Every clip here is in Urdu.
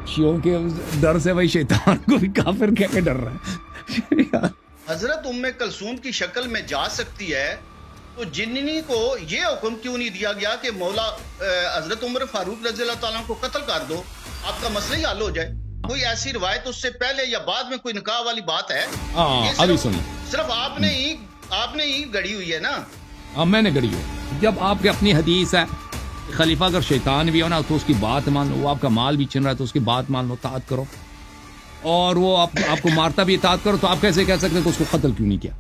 شیعوں کے ڈر سے بھائی شیطان کو بھی کافر کہہ کے ڈر رہا ہے. حضرت ام کلثوم کی شکل میں جا سکتی ہے تو جننی کو یہ حکم کیوں نہیں دیا گیا کہ مولا حضرت عمر فاروق رضی اللہ تعالیٰ کو قتل کر دو, آپ کا مسئلہ ہی حل ہو جائے؟ کوئی ایسی روایت اس سے پہلے یا بعد میں کوئی نکاح والی بات ہے؟ ابھی سنیں, صرف آپ نے ہی گڑی ہوئی ہے نا. میں نے گڑی ہے. جب آپ کی اپنی حدیث ہے خلیفہ اگر شیطان بھی ہو نا تو اس کی بات مان لو, وہ آپ کا مال بھی چھن رہا ہے تو اس کی بات مان لو, اطاعت کرو, اور وہ آپ کو مارتا بھی اطاعت کرو, تو آپ کیسے کہہ سکتے ہیں کہ اس کو قتل کیوں نہیں کیا؟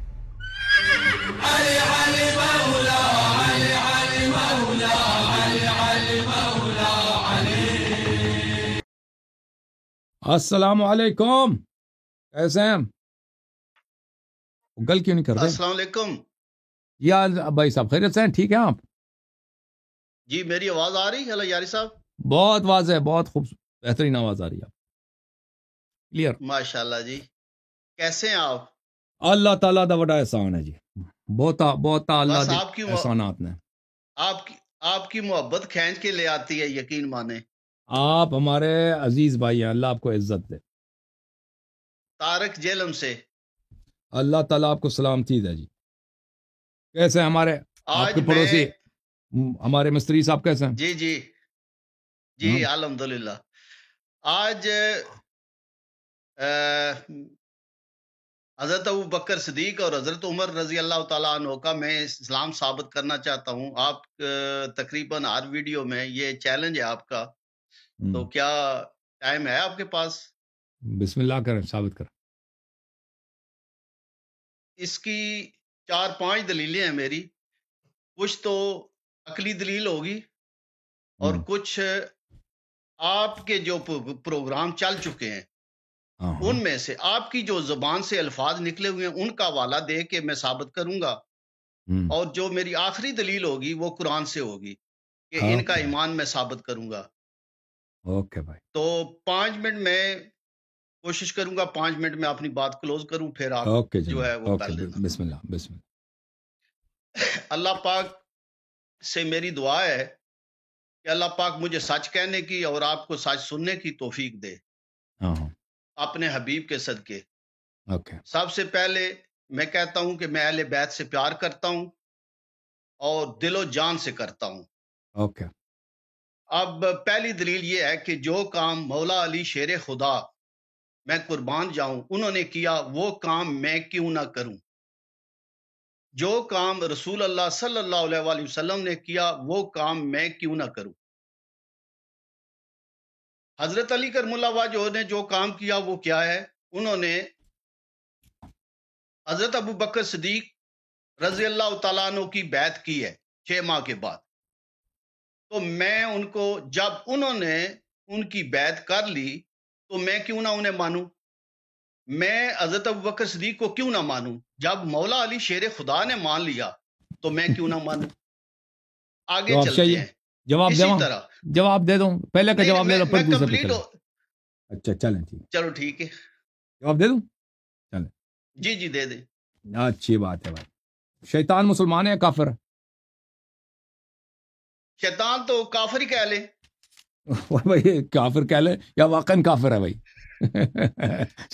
السلام علیکم, کیسے ہیں؟ گل کیوں نہیں کرتے؟ السلام علیکم. یا بھائی صاحب خیریت سے ہیں؟ ٹھیک ہے آپ؟ جی میری آواز آ رہی ہے یاری صاحب؟ بہت واضح, بہت خوب بہترین آواز آ رہی ہے آپ, کلیئر. ماشاء اللہ جی. کیسے ہیں آپ؟ اللہ تعالیٰ دا بڑا احسان ہے جی, بہت اللہ بس دے احسانات نے. آپ کی محبت کھینچ کے لے آتی ہے, یقین مانے. آپ ہمارے عزیز بھائی ہیں, اللہ آپ کو عزت دے. طارق جیلم سے. اللہ تعالیٰ آپ کو سلامتی دے جی. کیسے ہمارے آپ کے پڑوسی ہمارے مستری صاحب کیسے ہیں؟ جی الحمدللہ. آج حضرت ابو بکر صدیق اور حضرت عمر رضی اللہ تعالیٰ عنہ کا میں اسلام ثابت کرنا چاہتا ہوں. آپ تقریباً ہر ویڈیو میں یہ چیلنج ہے آپ کا, تو کیا ٹائم ہے آپ کے پاس؟ بسم اللہ کریں, ثابت کریں. اس کی 4-5 دلیلیں ہیں میری. کچھ تو عقلی دلیل ہوگی اور کچھ آپ کے جو پروگرام چل چکے ہیں ان میں سے آپ کی جو زبان سے الفاظ نکلے ہوئے ہیں ان کا حوالہ دے کے میں ثابت کروں گا, اور جو میری آخری دلیل ہوگی وہ قرآن سے ہوگی کہ ان کا ایمان میں ثابت کروں گا. اوکے بھائی. تو 5 منٹ میں کوشش کروں گا 5 منٹ میں اپنی بات کلوز کروں, پھر آپ جو ہے وہ کر لینا. بسم اللہ. اللہ پاک سے میری دعا ہے کہ اللہ پاک مجھے سچ کہنے کی اور آپ کو سچ سننے کی توفیق دے اپنے حبیب کے صدقے. سب سے پہلے میں کہتا ہوں کہ میں اہل بیت سے پیار کرتا ہوں اور دل و جان سے کرتا ہوں. اب پہلی دلیل یہ ہے کہ جو کام مولا علی شیر خدا میں قربان جاؤں انہوں نے کیا, وہ کام میں کیوں نہ کروں. جو کام رسول اللہ صلی اللہ علیہ وسلم نے کیا وہ کام میں کیوں نہ کروں. حضرت علی کرم اللہ وجہ نے جو کام کیا وہ کیا ہے؟ انہوں نے حضرت ابو بکر صدیق رضی اللہ تعالیٰ عنہ کی بیعت کی ہے 6 ماہ کے بعد. تو میں ان کو, جب انہوں نے ان کی بیعت کر لی تو میں کیوں نہ انہیں مانوں؟ میں حضرت ابو بکر صدیق کو کیوں نہ مانوں؟ جب مولا علی شیر خدا نے مان لیا تو میں کیوں نہ مانوں؟ آگے چلتے ہیں. جواب دے دوں, پہلے کا جواب دے دو پھر دوسرے پہ. اچھا چلیں ٹھیک, چلو ٹھیک ہے, جواب دے دوں. چلیں جی دے دیں. اچھی بات ہے بھائی. شیطان مسلمان ہے یا کافر ہے؟ شیطان تو کافر ہی کہہ لیں. بھائی کافر کہہ لیں یا واقعا کافر ہے بھائی؟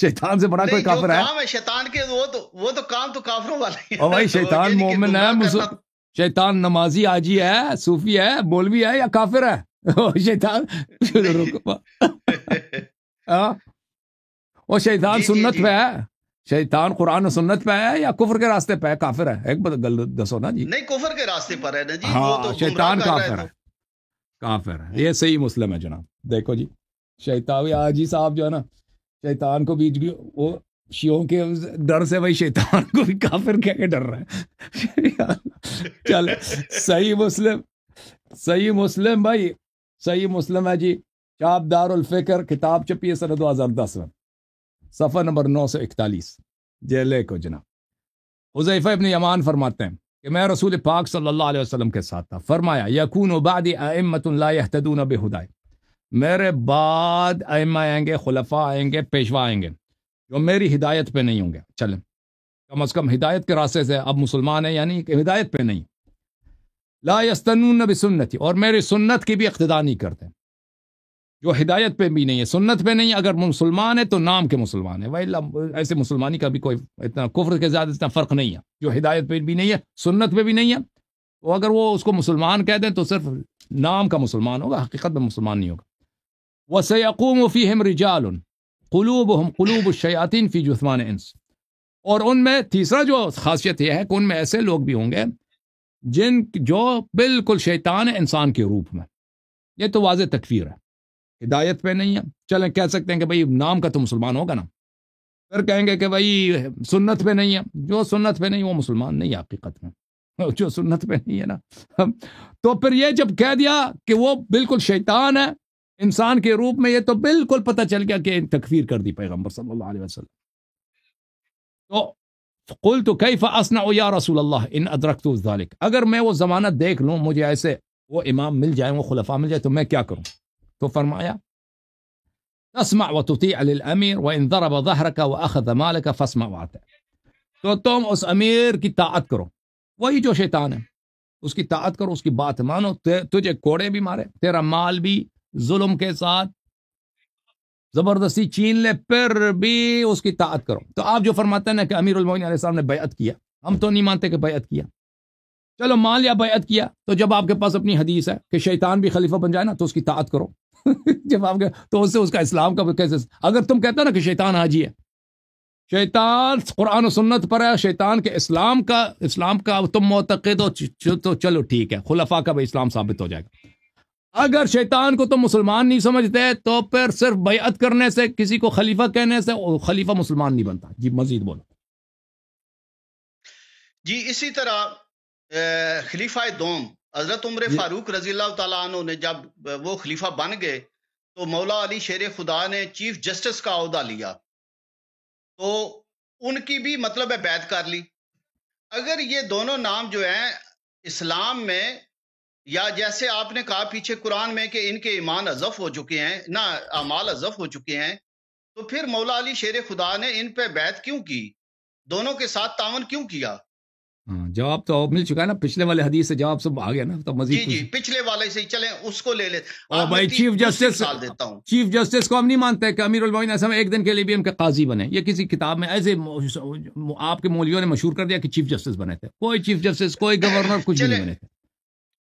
شیطان سے بڑا کوئی کافر ہے؟ کام ہے شیطان کے وہ تو کام تو کافروں والا ہی ہے. بھائی شیطان مومن ہے, شیطان نمازی حاجی ہے, صوفی ہے, مولوی ہے یا کافر ہے؟ شیطان وہ شیطان سنت پہ ہے, شیطان قرآن و سنت پہ ہے یا کفر کے راستے پہ ہے, کافر ہے؟ ایک گل دسو نا جی. نہیں کفر کے راستے پر ہے نا جی. ہاں شیطان کافر ہے, کافر ہے. یہ صحیح مسلم ہے جناب. دیکھو جی شیطان حاجی صاحب جو ہے نا شیطان کو بیچ وہ شیعوں کے ڈر سے بھائی شیطان کو بھی کافر کہہ کے ڈر رہا ہے. چل صحیح مسلم بھائی, صحیح مسلم ہے جی. چاپ دار الفکر کتاب چھپی ہے سن 2010 میں, صفحہ نمبر 941. جیلے کو جناب حذیفہ ابن یمان فرماتے ہیں کہ میں رسول پاک صلی اللہ علیہ وسلم کے ساتھ تھا. فرمایا یکون بعدی ائمۃ لا یہتدون بہدی, میرے بعد ائمہ آئیں گے, خلفاء آئیں گے, پیشوا آئیں گے جو میری ہدایت پہ نہیں ہوں گے. چلیں کم از کم ہدایت کے راستے سے اب مسلمان ہیں, یعنی کہ ہدایت پہ نہیں. لا یستنون بسنتی, اور میری سنت کی بھی اقتداء نہیں کرتے. جو ہدایت پہ بھی نہیں ہے، سنت پہ نہیں ہے، اگر مسلمان ہے تو نام کے مسلمان ہے، وَإِلَّا ایسے مسلمانی کا بھی کوئی اتنا کفر کے زیادہ اتنا فرق نہیں ہے، جو ہدایت پہ بھی نہیں ہے سنت پہ بھی نہیں ہے، تو اگر وہ اس کو مسلمان کہہ دیں تو صرف نام کا مسلمان ہوگا، حقیقت میں مسلمان نہیں ہوگا۔ وَسَيَقُومُ فِيهِمْ رِجَالٌ قُلُوبُهُمْ قُلُوبُ الشَّيَاطِينِ فِي جُثْمَانِ إِنْسٍ، اور ان میں تیسرا جو خاصیت یہ ہے کہ ان میں ایسے لوگ بھی ہوں گے جو بالکل شیطان ہے انسان کے روپ میں۔ یہ تو واضح تکفیر ہے، ہدایت پہ نہیں ہے، چلیں کہہ سکتے ہیں کہ بھئی نام کا تو مسلمان ہوگا نا، پھر کہیں گے کہ بھئی سنت پہ نہیں ہے، جو سنت پہ نہیں وہ مسلمان نہیں ہے حقیقت میں، جو سنت پہ نہیں ہے نا۔ تو پھر یہ جب کہہ دیا کہ وہ بالکل شیطان ہے انسان کے روپ میں، یہ تو بالکل پتہ چل گیا کہ تکفیر کر دی پیغمبر صلی اللہ علیہ وسلم۔ تو قلت کیف اصنع یا رسول اللہ ان ادرکت ذلک، اگر میں وہ ضمانت دیکھ لوں، مجھے ایسے وہ امام مل جائیں، وہ خلفاء مل جائیں، تو میں کیا کروں؟ تو فرمایا تسمع وتطیع للامیر وان ضرب ظهرك واخذ مالك فاسمع واطع، تو تم اس امیر کی طاعت کرو، وہی جو شیطان ہے اس کی طاعت کرو، اس کی بات مانو، تجھے کوڑے بھی مارے، تیرا مال بھی ظلم کے ساتھ زبردستی چھین لے، پھر بھی اس کی طاعت کرو۔ تو آپ جو فرماتے ہیں نا کہ امیر المومنین علیہ السلام نے بیعت کیا، ہم تو نہیں مانتے کہ بیعت کیا، چلو مان لیا بیعت کیا، تو جب آپ کے پاس اپنی حدیث ہے کہ شیطان بھی خلیفہ بن جائے نا تو اس کی طاعت کرو۔ جب آپ کے تو اس سے اس کا اسلام کا کیسے، اگر تم کہتے نا کہ شیطان حاجی ہے، شیطان قرآن و سنت پر ہے، شیطان کے اسلام کا تم معتقد ہو تو چلو ٹھیک ہے، خلفاء کا بھی اسلام ثابت ہو جائے گا۔ اگر شیطان کو تم مسلمان نہیں سمجھتے تو پھر صرف بیعت کرنے سے، کسی کو خلیفہ کہنے سے خلیفہ مسلمان نہیں بنتا۔ جی مزید بولو۔ جی اسی طرح خلیفہ دوم حضرت عمر فاروق رضی اللہ تعالیٰ عنہ نے جب وہ خلیفہ بن گئے تو مولا علی شیر خدا نے چیف جسٹس کا عہدہ لیا، تو ان کی بھی مطلب ہے بیعت کر لی۔ اگر یہ دونوں نام جو ہیں اسلام میں، یا جیسے آپ نے کہا پیچھے قرآن میں کہ ان کے ایمان اضف ہو چکے ہیں، نہ اعمال اضف ہو چکے ہیں، تو پھر مولا علی شیر خدا نے ان پہ بیعت کیوں کی، دونوں کے ساتھ تعاون کیوں کیا؟ جواب تو مل چکا ہے نا، پچھلے والے حدیث سے جواب سب آ گیا نا، تو مزید جی پچھلے والے سے چلیں اس کو لے لیں۔ اور بھائی چیف جسٹس کو ہم نہیں مانتے کہ امیر المومنین ایسا ایک دن کے لیے بھی ان کے قاضی بنے، یہ کسی کتاب میں ایسے آپ کے مولویوں نے مشہور کر دیا کہ چیف جسٹس بنے تھے، کوئی چیف جسٹس کوئی گورنر کچھ نہیں بنے تھے،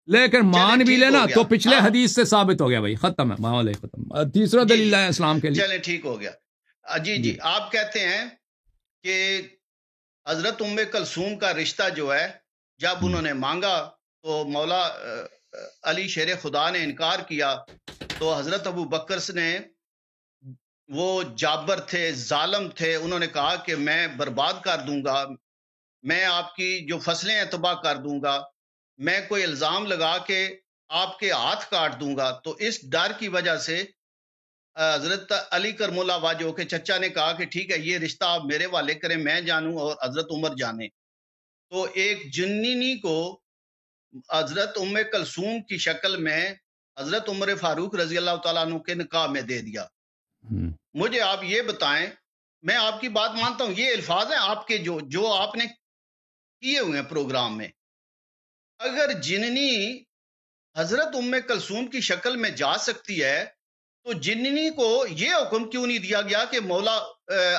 لیکن مان بھی لینا تو پچھلے حدیث سے ثابت ہو گیا، بھائی ختم ہے معاملہ ختم۔ تیسرا دلیل ہے اسلام کے لیے، چلیں ٹھیک ہو گیا۔ جی آپ کہتے ہیں کہ حضرت ام کلثوم کا رشتہ جو ہے جب انہوں نے مانگا تو مولا علی شیر خدا نے انکار کیا، تو حضرت ابو بکر نے، وہ جابر تھے، ظالم تھے، انہوں نے کہا کہ میں برباد کر دوں گا، میں آپ کی جو فصلیں ہیں تباہ کر دوں گا، میں کوئی الزام لگا کے آپ کے ہاتھ کاٹ دوں گا۔ تو اس ڈر کی وجہ سے حضرت علی کرم اللہ وجہ کے چچا نے کہا کہ ٹھیک ہے یہ رشتہ آپ میرے والے کریں، میں جانوں اور حضرت عمر جانے۔ تو ایک جنینی کو حضرت ام کلثوم کی شکل میں حضرت عمر فاروق رضی اللہ تعالیٰ عنہ کے نکاح میں دے دیا۔ مجھے آپ یہ بتائیں، میں آپ کی بات مانتا ہوں، یہ الفاظ ہیں آپ کے جو آپ نے کیے ہوئے ہیں پروگرام میں، اگر جننی حضرت ام کلثوم کی شکل میں جا سکتی ہے تو جننی کو یہ حکم کیوں نہیں دیا گیا کہ مولا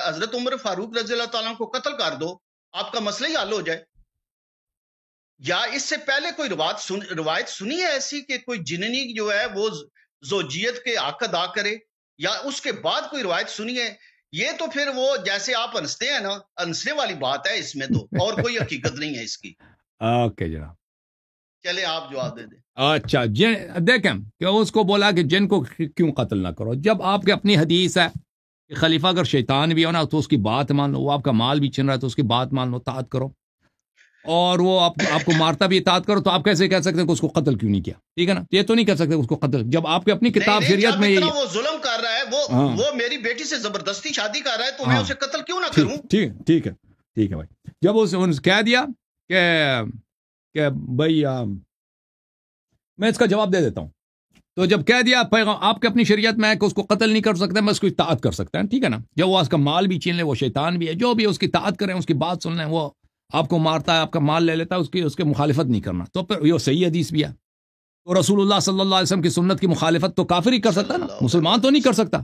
حضرت عمر فاروق رضی اللہ تعالیٰ کو قتل کر دو، آپ کا مسئلہ ہی حل ہو جائے؟ یا اس سے پہلے کوئی روایت سنی ہے ایسی کہ کوئی جننی جو ہے وہ زوجیت کے حق ادا کرے، یا اس کے بعد کوئی روایت سنی ہے؟ یہ تو پھر وہ جیسے آپ ہنستے ہیں نا، ہنسنے والی بات ہے اس میں، تو اور کوئی حقیقت نہیں ہے اس کی۔ اوکے جناب، چلے آپ جواب دے دیں۔ اچھا دیکھیں کہ اس کو بولا کہ جن کو کیوں قتل نہ کرو، جب آپ کے اپنی حدیث ہے کہ خلیفہ اگر شیطان بھی ہو نا تو اس کی بات مان لو، وہ آپ کا مال بھی چھن رہا ہے تو اس کی بات مان لو، اطاعت کرو، اور وہ آپ کو مارتا بھی اطاعت کرو، تو آپ کیسے کہہ سکتے ہیں کہ اس کو قتل کیوں نہیں کیا؟ ٹھیک ہے نا، یہ تو نہیں کہہ سکتے اس کو قتل، جب آپ کے اپنی کتاب شریعت میں یہ وہ ظلم کر رہا ہے، وہ میری بیٹی سے زبردستی شادی کر رہا ہے، تو میں اسے قتل کیوں نہ کروں؟ ٹھیک ہے بھائی، جب اس کہہ دیا کہ بھائی میں اس کا جواب دے دیتا ہوں، تو جب کہہ دیا آپ کے اپنی شریعت میں ہے کہ اس کو قتل نہیں کر سکتے، میں اس کو اطاعت کر سکتا ہے، ٹھیک ہے نا، جب وہ اس کا مال بھی چھین لے، وہ شیطان بھی ہے، جو بھی اس کی اطاعت کریں، اس کی بات سن لیں، وہ آپ کو مارتا ہے، آپ کا مال لے لیتا ہے، اس کی مخالفت نہیں کرنا، تو پھر یہ صحیح حدیث بھی ہے، تو رسول اللہ صلی اللہ علیہ وسلم کی سنت کی مخالفت تو کافر ہی کر سکتا ہے نا، مسلمان تو نہیں کر سکتا.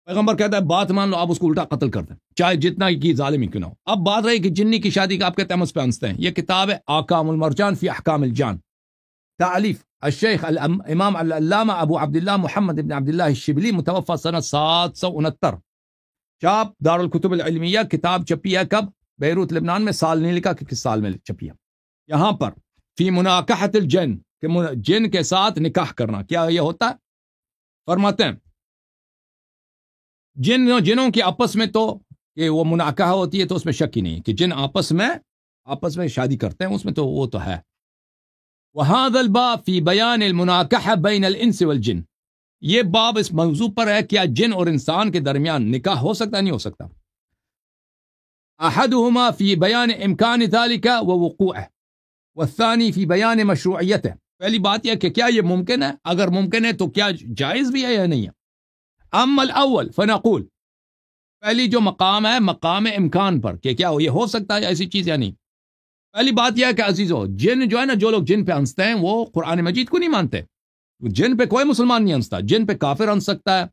پیغمبر کہتا ہے بات مان لو، آپ اس کو الٹا قتل کر دیں چاہے جتنا کی ظالمی کیوں نہ ہو. اب بات رہی کہ جنی کی شادی کا آپ کہتے ہیں ہم اس پہ ہنستے ہیں. یہ کتاب ہے احکام المرجان فی احکام الجان، تعلیف الشیخ امام العلامہ ابو عبداللہ محمد ابن عبداللہ الشبلی، متوفى سنہ 769، چاپ دارالکتب العلمیہ. کتاب چپی ہے کب؟ بیروت لبنان میں. سال نہیں لکھا کہ کس سال میں چپی ہے. یہاں پر فی مناکحۃ الجن، کہ جن کے ساتھ نکاح کرنا کیا یہ ہوتا ہے؟ فرماتے ہیں جنوں کی آپس میں تو کہ وہ مناکحہ ہوتی ہے تو اس میں شک ہی نہیں کہ جن آپس میں شادی کرتے ہیں اس میں تو وہ تو ہے. وَهَذَا الْبَابُ فِي بَيَانِ الْمُنَاكَحَةِ بَيْنَ الْإِنسِ وَالْجِنِّ، یہ باب اس موضوع پر ہے کیا جن اور انسان کے درمیان نکاح ہو سکتا نہیں ہو سکتا. أَحَدُهُمَا فِي بَيَانِ إِمْكَانِ ذَلِكَ وَوُقُوعِهِ وَالثَّانِي فِي بَيَانِ مَشْرُوعِيَّتِهِ. پہلی بات یہ کہ کیا یہ ممکن ہے، اگر ممکن ہے تو کیا جائز بھی ہے یا نہیں ہے. اما الاول فنقول، پہلی جو مقام ہے مقام امکان پر کہ کیا یہ ہو سکتا ہے ایسی چیز یا نہیں. پہلی بات یہ ہے کہ عزیزو، جن جو ہے نا، جو لوگ جن پہ ہنستے ہیں وہ قرآن مجید کو نہیں مانتے. جن پہ کوئی مسلمان نہیں ہنستا. جن پہ کافر ہنس سکتا ہے،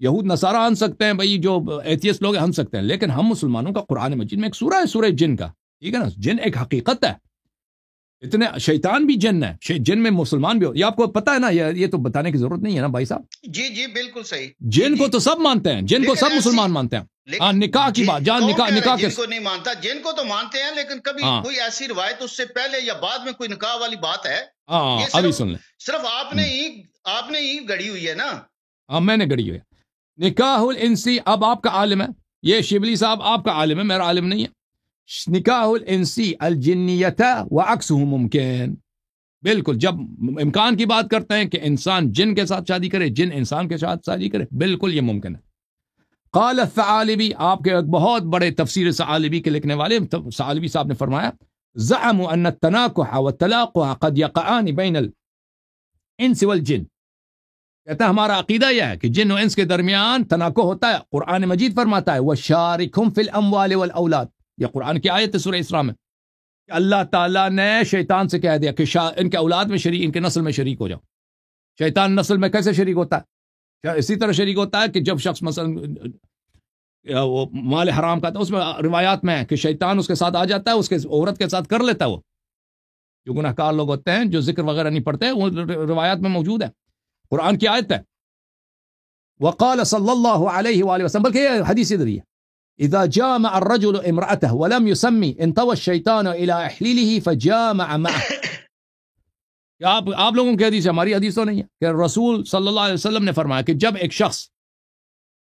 یہود نصارہ ہنس سکتے ہیں، بھائی جو ایتھیسٹ لوگ ہنس سکتے ہیں، لیکن ہم مسلمانوں کا قرآن مجید میں ایک سورہ ہے، سورہ جن کا، ٹھیک ہے نا. جن ایک حقیقت ہے، اتنے شیطان بھی جن ہے، جن میں مسلمان بھی ہو. یہ آپ کو پتہ ہے نا، یہ تو بتانے کی ضرورت نہیں ہے نا بھائی صاحب. جی بالکل صحیح. جن کو تو سب مانتے ہیں، جن کو سب مسلمان مانتے ہیں. ہاں، نکاح کی بات، جہاں نکاح کے جن کو نہیں مانتا، جن کو تو مانتے ہیں، لیکن کبھی کوئی ایسی روایت اس سے پہلے یا بعد میں کوئی نکاح والی بات ہے؟ ہاں ابھی سن لیں. صرف آپ نے ہی گڑی ہوئی ہے نا. ہاں میں نے گڑی ہوئی ہے. نکاح الانسی، اب آپ کا عالم ہے یہ شبلی صاحب، آپ کا عالم ہے، میرا عالم نہیں ہے. نکاح الانسی الجنیت وعکسہ ممکن. بالکل، جب امکان کی بات کرتے ہیں کہ انسان جن کے ساتھ شادی کرے، جن انسان کے ساتھ شادی کرے، بالکل یہ ممکن ہے. قال الثعالبی، آپ کے ایک بہت بڑے تفسیر ثعالبی کے لکھنے والے ثعالبی صاحب نے فرمایا، زعموا ان التناكح والتلاقح قد يقعان بين الانس والجن. کہتا ہے ہمارا عقیدہ یہ ہے کہ جن و انس کے درمیان تناکح ہوتا ہے. قرآن مجید فرماتا ہے وَشَارِكْهُمْ فِي الْأَمْوَالِ وَالْأَوْلَادِ، یہ قرآن کی آیت ہے سورہ اسراء میں، کہ اللہ تعالیٰ نے شیطان سے کہہ دیا کہ ان کے اولاد میں شریک، ان کے نسل میں شریک ہو جاؤ. شیطان نسل میں کیسے شریک ہوتا ہے؟ اسی طرح شریک ہوتا ہے کہ جب شخص مثلا وہ مال حرام کا تھا، اس میں روایات میں ہے کہ شیطان اس کے ساتھ آ جاتا ہے، اس کے عورت کے ساتھ کر لیتا ہے. وہ جو گناہ کار لوگ ہوتے ہیں جو ذکر وغیرہ نہیں پڑھتے، وہ روایات میں موجود ہے، قرآن کی آیت ہے. وقال صلی اللہ علیہ وآلہ وسلم، بلکہ یہ حدیث ادھر ہے، اذا جامع الرجل امرأته ولم يسمي انطوى الشيطان الى احلیلہ فجامع معه. آپ لوگوں کی حدیث ہے، ہماری حدیث تو نہیں ہے، کہ رسول صلی اللہ علیہ وسلم نے فرمایا کہ جب ایک شخص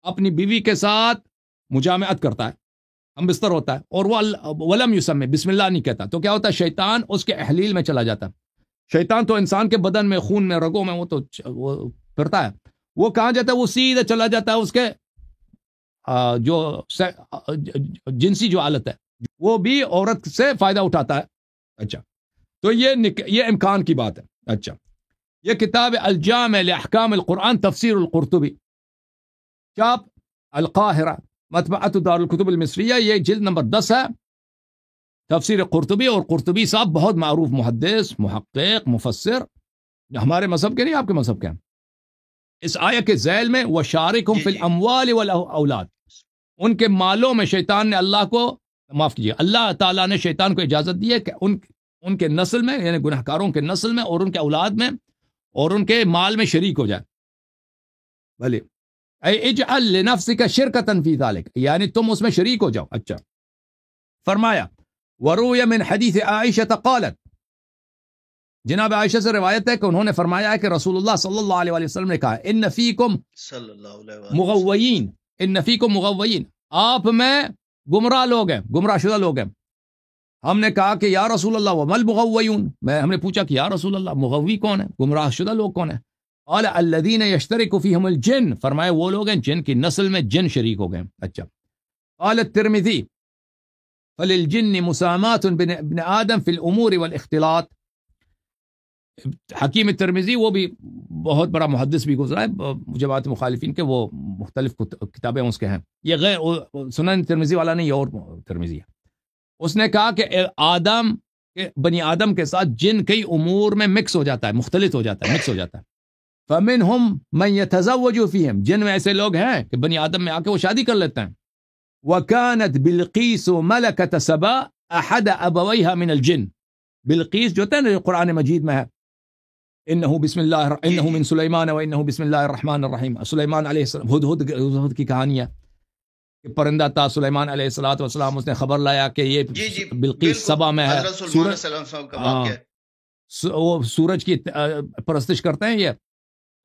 اپنی بیوی کے ساتھ مجامعت کرتا ہے، ہم بستر ہوتا ہے، اور وہ ولم یسمی، بسم اللہ نہیں کہتا، تو کیا ہوتا ہے؟ شیطان اس کے احلیل میں چلا جاتا ہے. شیطان تو انسان کے بدن میں، خون میں، رگوں میں وہ تو وہ پھرتا ہے. وہ کہاں جاتا ہے؟ وہ سیدھا چلا جاتا ہے اس کے جو جنسی جو حالت ہے، وہ بھی عورت سے فائدہ اٹھاتا ہے. اچھا، تو یہ امکان کی بات ہے. اچھا، یہ کتاب الجامع لاحکام القرآن تفسیر القرطبی، چاپ القاہرہ، مطبعۃ دار الکتب المصریہ، یہ جلد نمبر 10 ہے، تفسیر قرطبی. اور قرطبی صاحب بہت معروف محدث، محقق، مفسر، ہمارے مذہب کے نہیں، آپ کے مذہب کے ہیں. اس آیت کے ذیل میں وَشَارِكْهُمْ فِي الْأَمْوَالِ وَالْأَوْلَادِ، ان کے مالوں میں شیطان نے اللہ کو، معاف کیجیے، اللہ تعالیٰ نے شیطان کو اجازت دی ہے کہ ان کے نسل میں، یعنی گناہ کاروں کے نسل میں اور ان کے اولاد میں اور ان کے مال میں شریک ہو جائے. بھلے اجعل لنفسک شرکۃ فی ذلک، یعنی تم اس میں شریک ہو جاؤ. اچھا، فرمایا وروی من حدیث عائشہ قالت، جناب عائشہ سے روایت ہے کہ انہوں نے فرمایا ہے کہ رسول اللہ صلی اللہ علیہ وسلم نے کہا ان فیکم مغویین، ان فیکم مغویین، آپ میں گمراہ لوگ ہیں، گمراہ شدہ لوگ ہیں. ہم نے کہا کہ یا رسول اللہ ومل مغویون، ہم نے پوچھا کہ یا رسول اللہ مغوی کون ہے، گمراہ شدہ لوگ کون ہیں؟ قال الذین یشترک فیہم الجن، فرمایا وہ لوگ ہیں جن کی نسل میں جن شریک ہو گئے. اچھا، قال الترمذی فللجن مسامات بن آدم فی الامور والاختلاط. حکیم ترمذی، وہ بھی بہت بڑا محدث بھی گزرا ہے جماعت مخالفین کے، وہ مختلف کتابیں اس کے ہیں، یہ غیر سنن ترمذی والا نہیں، اور ترمذی ہے. اس نے کہا کہ آدم کہ بنی آدم کے ساتھ جن کئی امور میں مکس ہو جاتا ہے، مختلط ہو جاتا ہے، مکس ہو جاتا ہے. فَمِنْهُمْ مَنْ يَتَزَوَّجُ فِيهِمْ، جن میں ایسے لوگ ہیں کہ بنی آدم میں آ کے وہ شادی کر لیتے ہیں. وَكَانَتْ بِلْقِيسُ مَلَكَةَ سَبَا أَحَدَ أَبَوَيْهَا مِنَ الْجِنِّ، بلقیس جو ہے نا قرآن مجید میں ہے، انہو من سلیمان و انہو بسم اللہ الرحمن الرحیم. سلیمان علیہ السلام، ہدہد کی کہانی ہے کہ پرندہ تھا سلیمان علیہ السلام، اس نے خبر لایا کہ یہ بلقیس سبا میں ہے. وہ سورج کی پرستش کرتے ہیں یہ.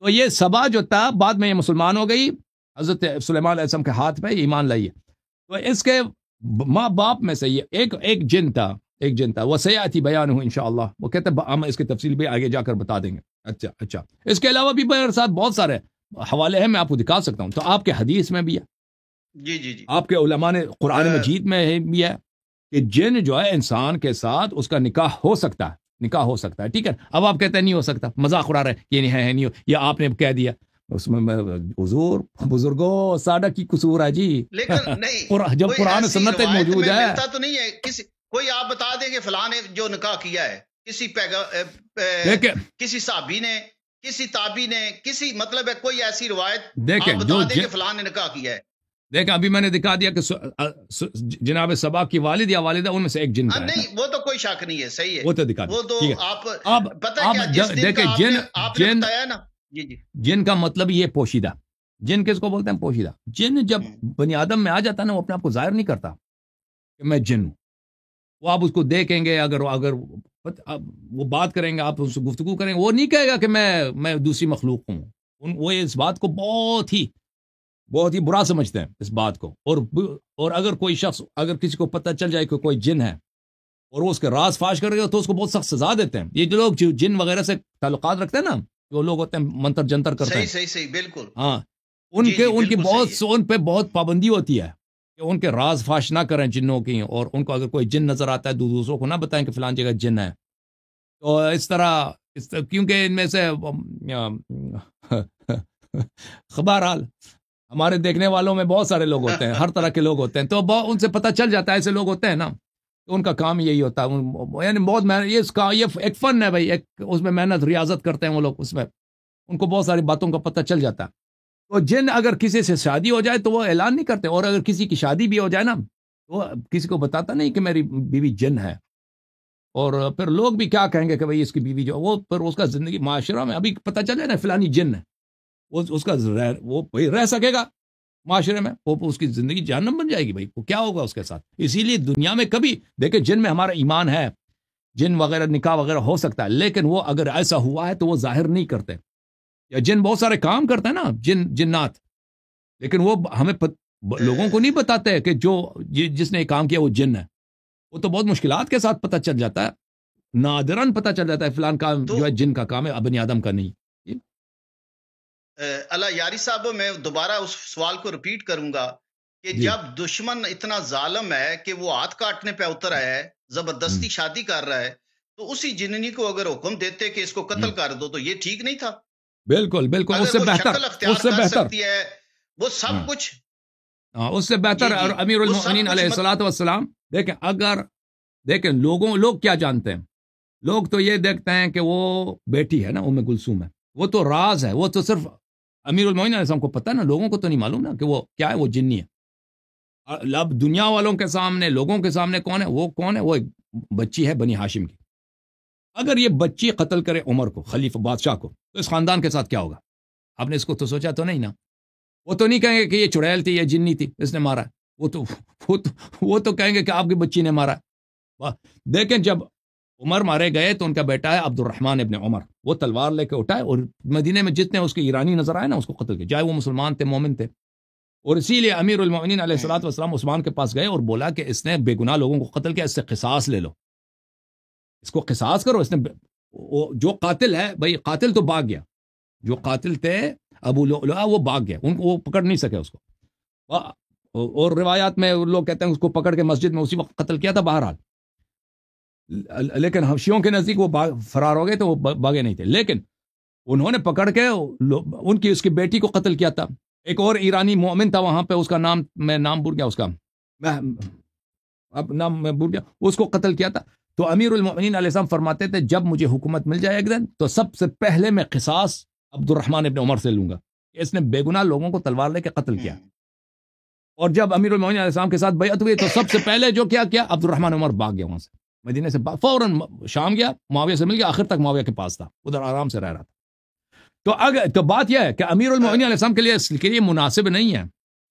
تو یہ سبا جو تھا بعد میں یہ مسلمان ہو گئی، حضرت سلیمان علیہ السلام کے ہاتھ پہ ایمان لائی ہے. تو اس کے ماں باپ میں سے یہ ایک جن تھا، وسیاتی بیان ہوں انشاءاللہ. وہ کہتے ہیں ہم اس کی تفصیل بھی آگے جا کر بتا دیں گے. اچھا اس کے علاوہ بھی میرے ساتھ بہت سارے حوالے ہیں، میں آپ کو دکھا سکتا ہوں. تو آپ کے حدیث میں بھی ہے، جی آپ کے علماء نے قرآن مجید میں بھی ہے کہ جن جو ہے انسان کے ساتھ اس کا نکاح ہو سکتا ہے. ٹھیک ہے، اب آپ کہتے ہیں نہیں ہو سکتا، مذاق اڑا رہے، یہ نہیں ہے نہیں ہو، یا آپ نے کہہ دیا. اس میں حضور بزرگوں ساڈا کی قصور ہے جی. لیکن نہیں، جب قرآن سنت موجود ہے تو نہیں ہے کوئی آپ بتا دیں کہ فلاں نے جو نکاح کیا ہے، کسی صحابی نے، کسی تابعی نے، کسی مطلب ہے کوئی ایسی روایت آپ بتا دیں کہ فلاں نے نکاح کیا ہے. دیکھیں ابھی میں نے دکھا دیا کہ جناب سبا کی والد یا والدہ ان میں سے ایک جن کا ہے. نہیں وہ تو کوئی شک نہیں ہے، صحیح ہے، وہ تو دکھا وہ تو آپ پتہ کیا دیکھیں جن بتایا نا. جی جن کا مطلب یہ پوشیدہ. جن کس کو بولتے ہیں؟ پوشیدہ. جن جب بنی آدم میں آ جاتا ہے نا، وہ اپنے آپ کو ظاہر نہیں کرتا کہ میں جن ہوں. وہ آپ اس کو دیکھیں گے، اگر وہ بات کریں گے، آپ اس سے گفتگو کریں گے، وہ نہیں کہے گا کہ میں دوسری مخلوق ہوں. وہ اس بات کو بہت ہی برا سمجھتے ہیں اس بات کو. اور اگر کوئی شخص، اگر کسی کو پتہ چل جائے کہ کوئی جن ہے اور وہ اس کے راز فاش کرے گا تو اس کو بہت سخت سزا دیتے ہیں. یہ جو لوگ جن وغیرہ سے تعلقات رکھتے ہیں نا، جو لوگ ہوتے ہیں منتر جنتر کرتے ہیں، صحیح بالکل، ہاں، ان پہ بہت پابندی ہوتی ہے کہ ان کے راز فاش نہ کریں جنوں کی. اور ان کو اگر کوئی جن نظر آتا ہے دوسروں کو نہ بتائیں کہ فلان جگہ جن ہے. تو اس طرح کیونکہ ان میں سے بہرحال ہمارے دیکھنے والوں میں بہت سارے لوگ ہوتے ہیں، ہر طرح کے لوگ ہوتے ہیں، تو ان سے پتہ چل جاتا ہے ایسے لوگ ہوتے ہیں نا. تو ان کا کام یہی ہوتا ہے، یعنی بہت محنت، یہ ایک فن ہے بھائی، اس میں محنت ریاضت کرتے ہیں وہ لوگ، اس میں ان کو بہت ساری باتوں کا پتہ چل جاتا ہے. تو جن اگر کسی سے شادی ہو جائے تو وہ اعلان نہیں کرتے، اور اگر کسی کی شادی بھی ہو جائے نا تو کسی کو بتاتا نہیں کہ میری بیوی جن ہے. اور پھر لوگ بھی کیا کہیں گے کہ بھائی اس کی بیوی جو وہ، پھر اس کا زندگی معاشرہ میں ابھی پتہ چل جائے نا فلانی جن ہے، اس کا وہ رہ سکے گا معاشرے میں؟ وہ اس کی زندگی جہنم بن جائے گی بھائی. وہ کیا ہوگا اس کے ساتھ؟ اسی لیے دنیا میں کبھی دیکھیں، جن میں ہمارا ایمان ہے، جن وغیرہ نکاح وغیرہ ہو سکتا ہے، لیکن وہ اگر ایسا ہوا ہے تو وہ ظاہر نہیں کرتے. یا جن بہت سارے کام کرتے ہیں نا، جنات، لیکن وہ ہمیں لوگوں کو نہیں بتاتے کہ جس نے یہ کام کیا وہ جن ہے. وہ تو بہت مشکلات کے ساتھ پتہ چل جاتا ہے، نادراً پتہ چل جاتا ہے فلان کام جو ہے جن کا کام ہے، بنی آدم کا نہیں. اللہ یاری صاحب، میں دوبارہ اس سوال کو ریپیٹ کروں گا کہ جب دشمن اتنا ظالم ہے کہ وہ ہاتھ کاٹنے پہ اتر آیا ہے، زبردستی شادی کر رہا ہے، تو اسی جننی کو اگر حکم دیتے کہ اس کو قتل کر دو تو یہ ٹھیک نہیں تھا؟ بالکل اس سے بہتر ہے وہ سب کچھ، اس سے بہتر. اور امیر المؤمنین علیہ الصلوۃ والسلام، دیکھیں لوگ کیا جانتے ہیں؟ لوگ تو یہ دیکھتے ہیں کہ وہ بیٹی ہے نا ام کلثوم ہے، وہ تو راز ہے، وہ تو صرف امیر المؤمنین علیہ السلام کو پتہ ہے نا، لوگوں کو تو نہیں معلوم نا کہ وہ کیا ہے، وہ جنی ہے. اب دنیا والوں کے سامنے، لوگوں کے سامنے کون ہے؟ وہ ایک بچی ہے بنی ہاشم کی. اگر یہ بچی قتل کرے عمر کو، خلیفہ بادشاہ کو، تو اس خاندان کے ساتھ کیا ہوگا؟ آپ نے اس کو تو سوچا تو نہیں نا. وہ تو نہیں کہیں گے کہ یہ چڑیل تھی، یہ جنی تھی، اس نے مارا. وہ تو کہیں گے کہ آپ کی بچی نے مارا. دیکھیں جب عمر مارے گئے تو ان کا بیٹا ہے عبد الرحمن ابن عمر، وہ تلوار لے کے اٹھائے اور مدینے میں جتنے اس کے ایرانی نظر آئے نا اس کو قتل کیا، چاہے وہ مسلمان تھے، مومن تھے. اور اسی لیے امیر المؤمنین علیہ الصلوۃ والسلام عثمان کے پاس گئے اور بولا کہ اس نے بے گناہ لوگوں کو قتل کیا، اس سے قصاص لے لو، اس کو قصاص کرو. اس نے جو قاتل ہے بھائی، قاتل تو بھاگ گیا، جو قاتل تھے ابو لؤلؤہ وہ بھاگ گیا، ان کو وہ پکڑ نہیں سکے اس کو. اور روایات میں لوگ کہتے ہیں اس کو پکڑ کے مسجد میں اسی وقت قتل کیا تھا بہرحال. لیکن حبشیوں کے نزدیک وہ فرار ہو گئے تو وہ بھاگے نہیں تھے، لیکن انہوں نے پکڑ کے اس کی بیٹی کو قتل کیا تھا. ایک اور ایرانی مومن تھا وہاں پہ، اس کا نام میں بھول گیا، اس کا اب نام میں بھول گیا، اس کو قتل کیا تھا. تو امیر المؤمنین علیہ السلام فرماتے تھے جب مجھے حکومت مل جائے ایک دن تو سب سے پہلے میں قصاص عبد الرحمن ابن عمر سے لوں گا، اس نے بے گناہ لوگوں کو تلوار لے کے قتل کیا. اور جب امیر المؤمنین علیہ السلام کے ساتھ بیعت ہوئی تو سب سے پہلے جو کیا عبد الرحمن عمر بھاگ گیا وہاں سے، مدینے سے فوراً شام گیا، معاویہ سے مل گیا، آخر تک معاویہ کے پاس تھا، ادھر آرام سے رہ رہا تھا. تو بات یہ ہے کہ امیر المؤمنین علیہ السلام کے لیے مناسب نہیں ہے،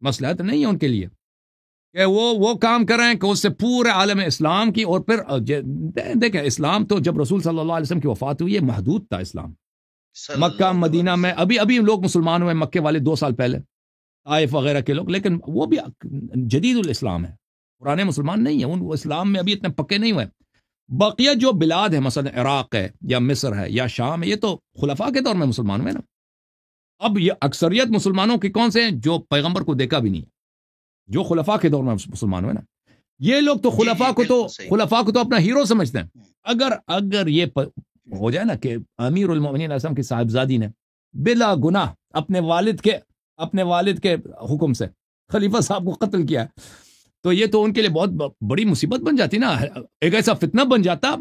مصلحت نہیں ہے ان کے لیے کہ وہ کام کریں کہ اس سے پورے عالم اسلام کی. اور پھر دیکھیں اسلام تو جب رسول صلی اللہ علیہ وسلم کی وفات ہوئی ہے محدود تھا اسلام، مکہ مدینہ میں ابھی لوگ مسلمان ہوئے، مکے والے 2 سال پہلے طائف وغیرہ کے لوگ، لیکن وہ بھی جدید الاسلام ہے، پرانے مسلمان نہیں ہیں، ان اسلام میں ابھی اتنے پکے نہیں ہوئے. بقیہ جو بلاد ہے مثلا عراق ہے یا مصر ہے یا شام ہے، یہ تو خلفاء کے دور میں مسلمان ہوئے نا. اب یہ اکثریت مسلمانوں کے کون سے ہیں جو پیغمبر کو دیکھا بھی نہیں، جو خلفاء کے دور میں مسلمان ہوئے نا. یہ لوگ تو خلفاء کو تو اپنا ہیرو سمجھتے ہیں. اگر یہ ہو جائے نا کہ امیر المؤمنین علیہ السلام کی صاحبزادی نے بلا گناہ اپنے والد کے حکم سے خلیفہ صاحب کو قتل کیا، تو یہ تو ان کے لیے بہت بڑی مصیبت بن جاتی نا، ایک ایسا فتنہ بن جاتا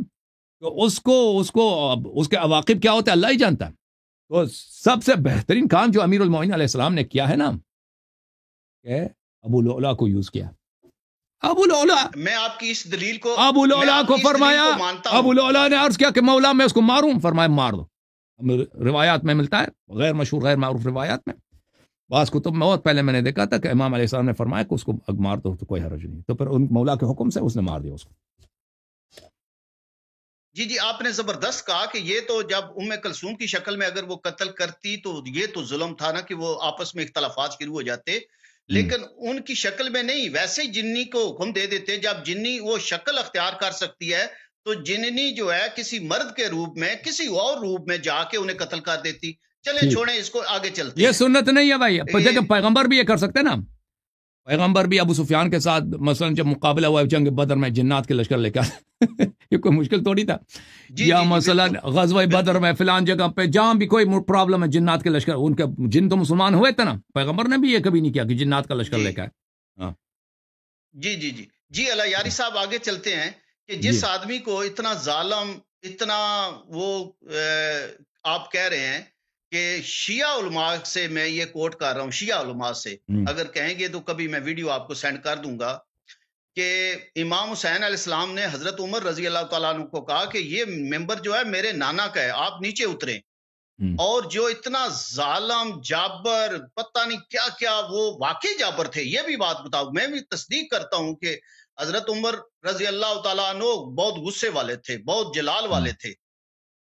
تو اس کے عواقب کیا ہوتے ہیں اللہ ہی جانتا ہے. تو سب سے بہترین کام جو امیر المؤمنین علیہ السلام نے کیا ہے نا کہ ابو لؤلؤ کو یوز کیا. ابو لؤلؤ، میں آپ کی اس دلیل کو ابو لؤلؤ کو فرمایا، ابو لؤلؤ نے عرض کیا کہ مولا میں اس کو ماروں، فرمایا مار دو. روایات میں ملتا ہے، غیر مشہور غیر معروف روایات میں، بعض کتب میں بہت پہلے میں نے دیکھا تھا کہ امام علیہ السلام نے فرمایا کہ اس کو مار دو تو کوئی حرج نہیں. تو پھر ان مولا کے حکم سے اس نے مار دیا اس کو. جی آپ نے زبردست کہا کہ یہ تو جب کلثوم کی شکل میں اگر وہ قتل کرتی تو یہ تو ظلم تھا نا کہ وہ آپس میں اختلافات شروع ہو جاتے، لیکن ان کی شکل میں نہیں، ویسے جنی کو حکم دے دیتے. جب جنی وہ شکل اختیار کر سکتی ہے تو جننی جو ہے کسی مرد کے روپ میں کسی اور روپ میں جا کے انہیں قتل کر دیتی. چلیں چھوڑیں اس کو، آگے چلتے. یہ سنت نہیں ہے بھائی. دیکھیں پیغمبر بھی یہ کر سکتے نا، پیغمبر بھی ابو سفیان کے ساتھ مثلا جب مقابلہ ہوا جنگ بدر میں جنات کے لشکر لے کر یہ کوئی مشکل تھوڑی تھا. یا مثلا غزوہ بدر میں فلان جگہ پہ جہاں بھی کوئی پرابلم ہے جنات کے لشکر، ان کے جن تو مسلمان ہوئے تھے نا، پیغمبر نے بھی یہ کبھی نہیں کیا کہ جنات کا لشکر لے کر. جی اللہ یاری صاحب آگے چلتے ہیں کہ جس آدمی کو اتنا ظالم، اتنا وہ آپ کہہ رہے ہیں کہ شیعہ علماء سے میں یہ کوٹ کر رہا ہوں، شیعہ علماء سے اگر کہیں گے تو کبھی میں ویڈیو آپ کو سینڈ کر دوں گا کہ امام حسین علیہ السلام نے حضرت عمر رضی اللہ تعالیٰ عنہ کو کہا کہ یہ ممبر جو ہے میرے نانا کا ہے، آپ نیچے اتریں. اور جو اتنا ظالم جابر پتہ نہیں کیا کیا، وہ واقعی جابر تھے. یہ بھی بات بتاؤ، میں بھی تصدیق کرتا ہوں کہ حضرت عمر رضی اللہ تعالیٰ عنہ بہت غصے والے تھے، بہت جلال والے تھے.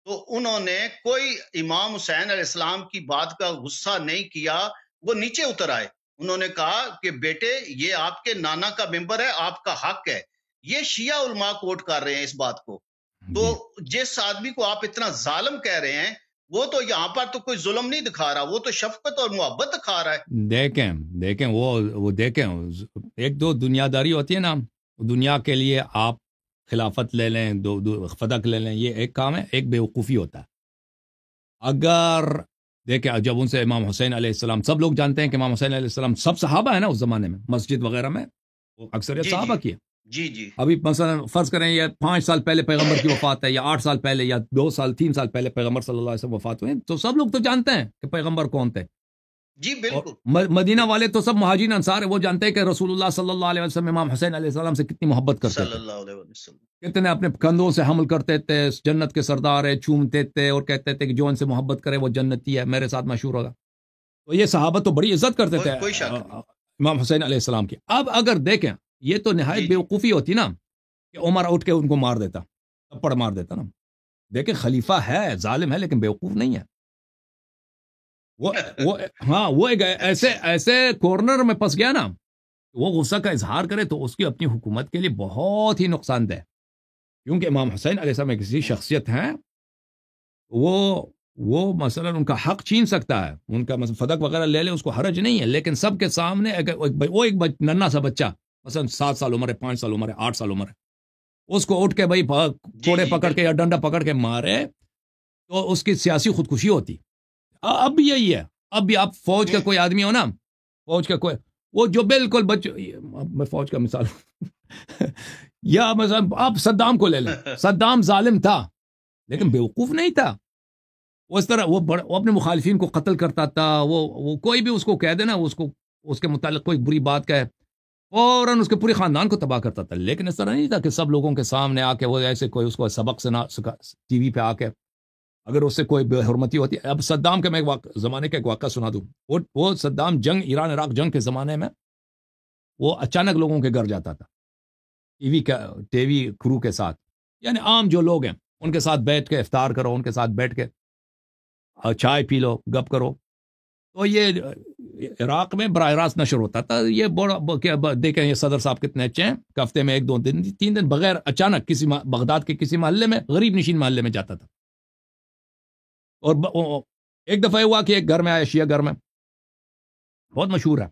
تو انہوں نے کوئی امام حسین علیہ السلام کی بات کا غصہ نہیں کیا، وہ نیچے اتر آئے. انہوں نے کہا کہ بیٹے یہ آپ کے نانا کا ممبر ہے، آپ کا حق ہے. یہ شیعہ علماء کوٹ کر رہے ہیں اس بات کو. تو جس آدمی کو آپ اتنا ظالم کہہ رہے ہیں وہ تو یہاں پر تو کوئی ظلم نہیں دکھا رہا، وہ تو شفقت اور محبت دکھا رہا ہے. دیکھیں وہ دیکھیں ایک دو دنیا داری ہوتی ہے نا، دنیا کے لیے آپ خلافت لے لیں، دو فدق لے لیں، یہ ایک کام ہے. ایک بے وقوفی ہوتا ہے. اگر دیکھیں جب ان سے امام حسین علیہ السلام، سب لوگ جانتے ہیں کہ امام حسین علیہ السلام سب صحابہ ہیں نا اس زمانے میں، مسجد وغیرہ میں وہ اکثریت صحابہ کی ہے. جی ابھی مثلا فرض کریں یہ 5 سال پہلے پیغمبر کی وفات ہے، یا 8 سال پہلے، یا 2 سال 3 سال پہلے پیغمبر صلی اللہ علیہ وسلم وفات ہوئے، تو سب لوگ تو جانتے ہیں کہ پیغمبر کون تھے. جی بالکل. مدینہ والے تو سب مہاجرین انصار ہیں، وہ جانتے ہیں کہ رسول اللہ صلی اللہ علیہ وسلم امام حسین علیہ السلام سے کتنی محبت کرتے تھے، کتنے اپنے کندھوں سے حمل کرتے تھے، جنت کے سردار ہے، چومتے تھے اور کہتے تھے کہ جو ان سے محبت کرے وہ جنتی ہے، میرے ساتھ مشہور ہوگا. تو یہ صحابہ تو بڑی عزت کرتے تھے امام حسین علیہ السلام کی. اب اگر دیکھیں یہ تو نہایت بیوقوفی ہوتی نا کہ عمر اٹھ کے ان کو مار دیتا، تھپڑ مار دیتا نا. دیکھیں خلیفہ ہے، ظالم ہے، لیکن بیوقوف نہیں ہے. وہ ایک ایسے کورنر میں پس گیا نا، وہ غصہ کا اظہار کرے تو اس کی اپنی حکومت کے لیے بہت ہی نقصان دہ. کیونکہ امام حسین علیہ السلام ایک ایسی شخصیت ہیں، وہ مثلا ان کا حق چھین سکتا ہے، ان کا مثلا فدق وغیرہ لے لے، اس کو حرج نہیں ہے، لیکن سب کے سامنے وہ ایک ننھا سا بچہ مثلا 7 سال عمر ہے، 5 سال عمر ہے، 8 سال عمر ہے، اس کو اٹھ کے بھائی کوڑے پکڑ کے یا ڈنڈا پکڑ کے مارے تو اس کی سیاسی خودکشی ہوتی. اب بھی یہی ہے. اب بھی آپ فوج کا کوئی آدمی ہو نا، فوج کا کوئی وہ جو بالکل میں فوج کا مثال یا مثلا آپ صدام کو لے لیں، صدام ظالم تھا لیکن بیوقوف نہیں تھا. وہ اس طرح وہ اپنے مخالفین کو قتل کرتا تھا. وہ کوئی بھی اس کو کہہ دے نا، اس کے متعلق کوئی بری بات کہے، فوراً اس کے پورے خاندان کو تباہ کرتا تھا. لیکن اس طرح نہیں تھا کہ سب لوگوں کے سامنے آ کے وہ ایسے کوئی اس کو سبق سے نہ ٹی وی پہ آ کے اگر اس سے کوئی بے حرمتی ہوتی ہے. اب صدام کا میں زمانے کا ایک واقعہ سنا دوں. وہ صدام ایران عراق جنگ کے زمانے میں وہ اچانک لوگوں کے گھر جاتا تھا ٹی وی کرو کے ساتھ، یعنی عام جو لوگ ہیں ان کے ساتھ بیٹھ کے افطار کرو، ان کے ساتھ بیٹھ کے چائے پی لو، گپ کرو. تو یہ عراق میں براہ راست نشر ہوتا تھا. یہ دیکھیں یہ صدر صاحب کتنے اچھے ہیں، ہفتے میں 1 2 دن 3 دن بغیر اچانک کسی بغداد کے کسی محلے میں، غریب نشین محلے میں جاتا تھا. اور ایک دفعہ ہوا کہ ایک گھر میں آیا، شیعہ گھر میں، بہت مشہور ہے.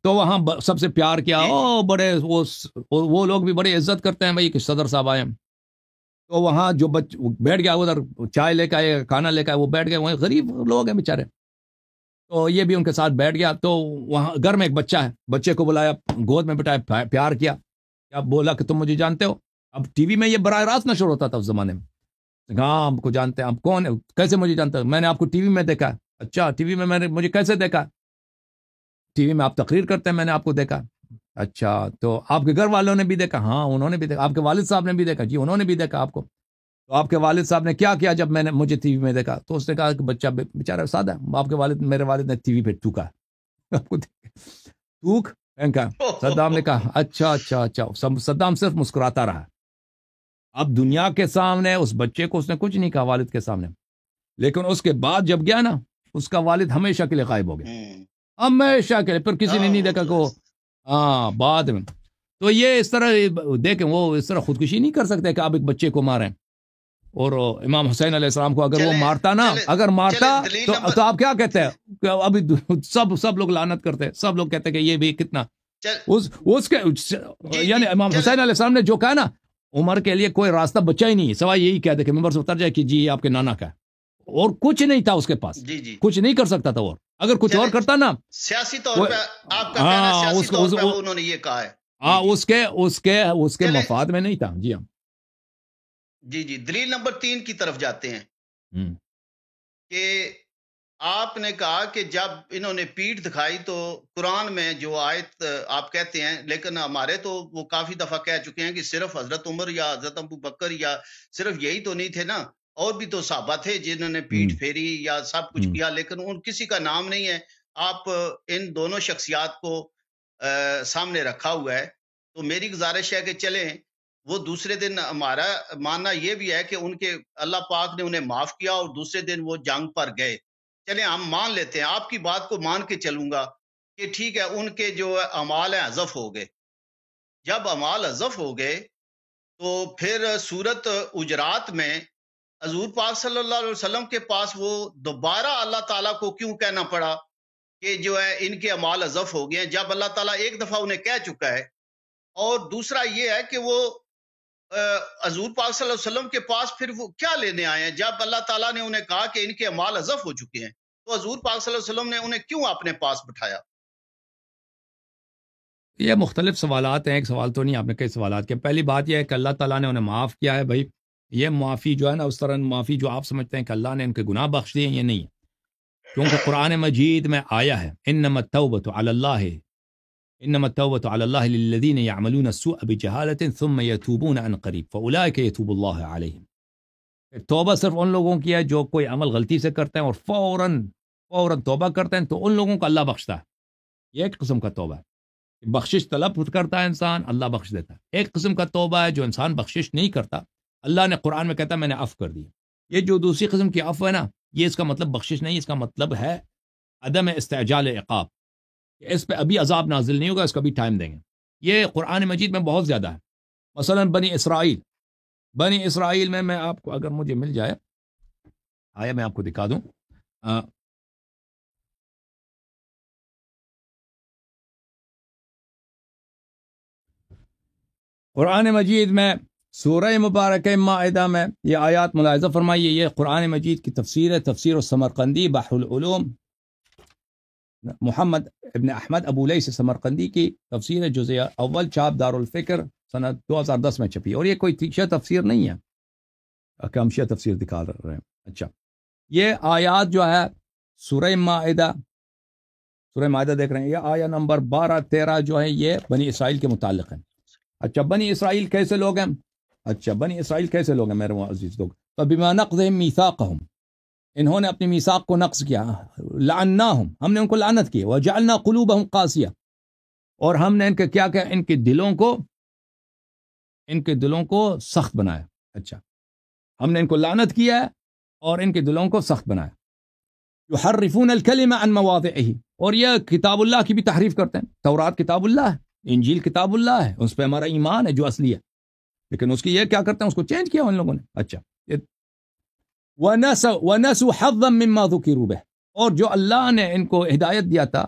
تو وہاں سب سے پیار کیا، بڑے وہ لوگ بھی بڑی عزت کرتے ہیں بھائی کہ صدر صاحب آئے. تو وہاں جو بیٹھ گیا ادھر، چائے لے کے آئے، کھانا لے کے آئے، وہ بیٹھ گئے. وہاں غریب لوگ ہیں بیچارے، تو یہ بھی ان کے ساتھ بیٹھ گیا. تو وہاں گھر میں ایک بچہ ہے، بچے کو بلایا، گود میں بٹھایا، پیار کیا. بولا کہ تم مجھے جانتے ہو؟ اب ٹی وی میں یہ براہ راست نشر ہوتا تھا اس زمانے میں. ہاں ہم کو جانتے ہیں. آپ کون ہے؟ کیسے مجھے جانتے ہیں؟ میں نے آپ کو ٹی وی میں دیکھا. اچھا ٹی وی میں نے مجھے کیسے دیکھا؟ ٹی وی میں آپ تقریر کرتے ہیں، میں نے آپ کو دیکھا. اچھا تو آپ کے گھر والوں نے بھی دیکھا؟ ہاں انہوں نے بھی دیکھا. آپ کے والد صاحب نے بھی دیکھا؟ جی انہوں نے بھی دیکھا آپ کو. تو آپ کے والد صاحب نے کیا کیا جب مجھے ٹی وی میں دیکھا؟ تو اس نے کہا کہ بچہ بیچارہ سادہ، آپ کے میرے والد نے ٹی وی پہ تھوکا. آپ کو تھوک پھینکا. صدام نے کہا اچھا اچھا اچھا. صدام صرف مسکراتا رہا. اب دنیا کے سامنے اس بچے کو اس نے کچھ نہیں کہا، والد کے سامنے. لیکن اس کے بعد جب گیا نا، اس کا والد ہمیشہ کے لیے غائب ہو گیا، ہمیشہ کے لیے. پھر کسی نے نہیں دیکھا کہ وہ بعد میں. تو یہ اس طرح دیکھیں، وہ اس طرح خودکشی نہیں کر سکتے کہ آپ ایک بچے کو ماریں. اور امام حسین علیہ السلام کو اگر وہ مارتا نا، اگر مارتا تو آپ کیا کہتے ہیں کہ ابھی سب لوگ لعنت کرتے ہیں، سب لوگ کہتے ہیں کہ یہ بھی کتنا اس کے، یعنی امام حسین علیہ السلام نے جو کہا نا، عمر کے لیے کوئی راستہ بچا ہی نہیں، سوائے یہی کہہ دے کہ ممبر سے اتر جائے کہ جی آپ کے نانا کا ہے. اور کچھ نہیں تھا اس کے پاس، کچھ نہیں کر سکتا تھا. اور اگر کچھ اور کرتا نا، سیاسی طور پہ آپ کا کہنا سیاسی طور پہ انہوں نے یہ کہا ہے. ہاں اس کے مفاد میں نہیں تھا. جی ہاں جی دلیل نمبر 3 کی طرف جاتے ہیں کہ آپ نے کہا کہ جب انہوں نے پیٹھ دکھائی تو قرآن میں جو آیت آپ کہتے ہیں، لیکن ہمارے تو وہ کافی دفعہ کہہ چکے ہیں کہ صرف حضرت عمر یا حضرت ابو بکر یا صرف یہی تو نہیں تھے نا، اور بھی تو صحابہ تھے جنہوں نے پیٹھ پھیری یا سب کچھ کیا، لیکن ان کسی کا نام نہیں ہے. آپ ان دونوں شخصیات کو سامنے رکھا ہوا ہے. تو میری گزارش ہے کہ چلیں، وہ دوسرے دن ہمارا ماننا یہ بھی ہے کہ ان کے اللہ پاک نے انہیں معاف کیا اور دوسرے دن وہ جنگ پر گئے. چلیں ہم مان لیتے ہیں، آپ کی بات کو مان کے چلوں گا کہ ٹھیک ہے، ان کے جو اعمال ہیں حذف ہو گئے. جب اعمال حذف ہو گئے تو پھر سورت حجرات میں حضور پاک صلی اللہ علیہ وسلم کے پاس وہ دوبارہ اللہ تعالیٰ کو کیوں کہنا پڑا کہ جو ہے ان کے اعمال حذف ہو گئے ہیں، جب اللہ تعالیٰ ایک دفعہ انہیں کہہ چکا ہے. اور دوسرا یہ ہے کہ وہ حضور پاک صلی اللہ علیہ وسلم کے پاس پھر وہ کیا لینے آئے ہیں؟ جب اللہ تعالیٰ نے انہیں کہا کہ ان کے اعمال حذف ہو چکے ہیں، تو حضور پاک صلی اللہ علیہ وسلم نے انہیں کیوں اپنے پاس بٹھایا؟ یہ مختلف سوالات ہیں، ایک سوال تو نہیں، آپ نے کئی سوالات کیے. پہلی بات یہ ہے کہ اللہ تعالیٰ نے انہیں معاف کیا ہے. بھائی یہ معافی جو ہے نا، اس طرح معافی جو آپ سمجھتے ہیں کہ اللہ نے ان کے گناہ بخش دیے، یہ نہیں ہے. کیونکہ قرآن مجید میں آیا ہے انما التوبۃ علی اللہ للذین یعملون السوء بجہالۃ ثم یتوبون عن قریب فاولئک یتوب اللہ علیہم. توبہ صرف ان لوگوں کی ہے جو کوئی عمل غلطی سے کرتے ہیں اور فوراً توبہ کرتے ہیں، تو ان لوگوں کو اللہ بخشتا ہے. یہ ایک قسم کا توبہ ہے، بخشش طلب کرتا ہے انسان، اللہ بخش دیتا ہے. ایک قسم کا توبہ ہے جو انسان بخشش نہیں کرتا، اللہ نے قرآن میں کہتا ہے میں نے عفو کر دی. یہ جو دوسری قسم کی عفو ہے نا، یہ اس کا مطلب بخشش نہیں، اس کا مطلب ہے عدم استعجال عقاب. اس پہ ابھی عذاب نازل نہیں ہوگا، اس کا بھی ٹائم دیں گے. یہ قرآن مجید میں بہت زیادہ ہے. مثلا بنی اسرائیل میں آپ کو اگر مجھے مل جائے آیا میں آپ کو دکھا دوں. قرآن مجید میں سورہ مبارکہ مائدہ میں یہ آیات ملاحظہ فرمائیے. یہ قرآن مجید کی تفسیر ہے، تفسیر السمرقندی بحر العلوم محمد ابن احمد ابو لیث سمرقندی کی تفسیر جزء اول چھاپ دارالفکر سنہ 2010 میں چھپی، اور یہ کوئی شیعہ تفسیر نہیں ہے کہ ہم شیعہ تفسیر دکھا رہے ہیں۔ اچھا، یہ آیات جو ہے سورہ مائدہ دیکھ رہے ہیں، یہ آیہ نمبر 12-13 جو ہے یہ بنی اسرائیل کے متعلق ہیں۔ اچھا، بنی اسرائیل کیسے لوگ ہیں؟ میرے عزیز لوگ، فبما نقضهم میثاقهم، انہوں نے اپنی میثاق کو نقض کیا، لعناہم، ہم نے ان کو لعنت کی، وجعلنا قلوبہم قاسیہ، اور ہم نے ان کے کیا کہ ان کے دلوں کو سخت بنایا۔ اچھا، ہم نے ان کو لعنت کیا ہے اور ان کے دلوں کو سخت بنایا۔ یحرفون الکلم عن مواضعہ، اور یہ کتاب اللہ کی بھی تحریف کرتے ہیں۔ تورات کتاب اللہ ہے، انجیل کتاب اللہ ہے، اس پہ ہمارا ایمان ہے جو اصلی ہے، لیکن اس کی یہ کیا کرتے ہیں، اس کو چینج کیا ان لوگوں نے۔ اچھا، وَنَسُوا حَظًّا مِّمَّا ذُكِرُوا بِهِ، اور جو اللہ نے ان کو ہدایت دیا تھا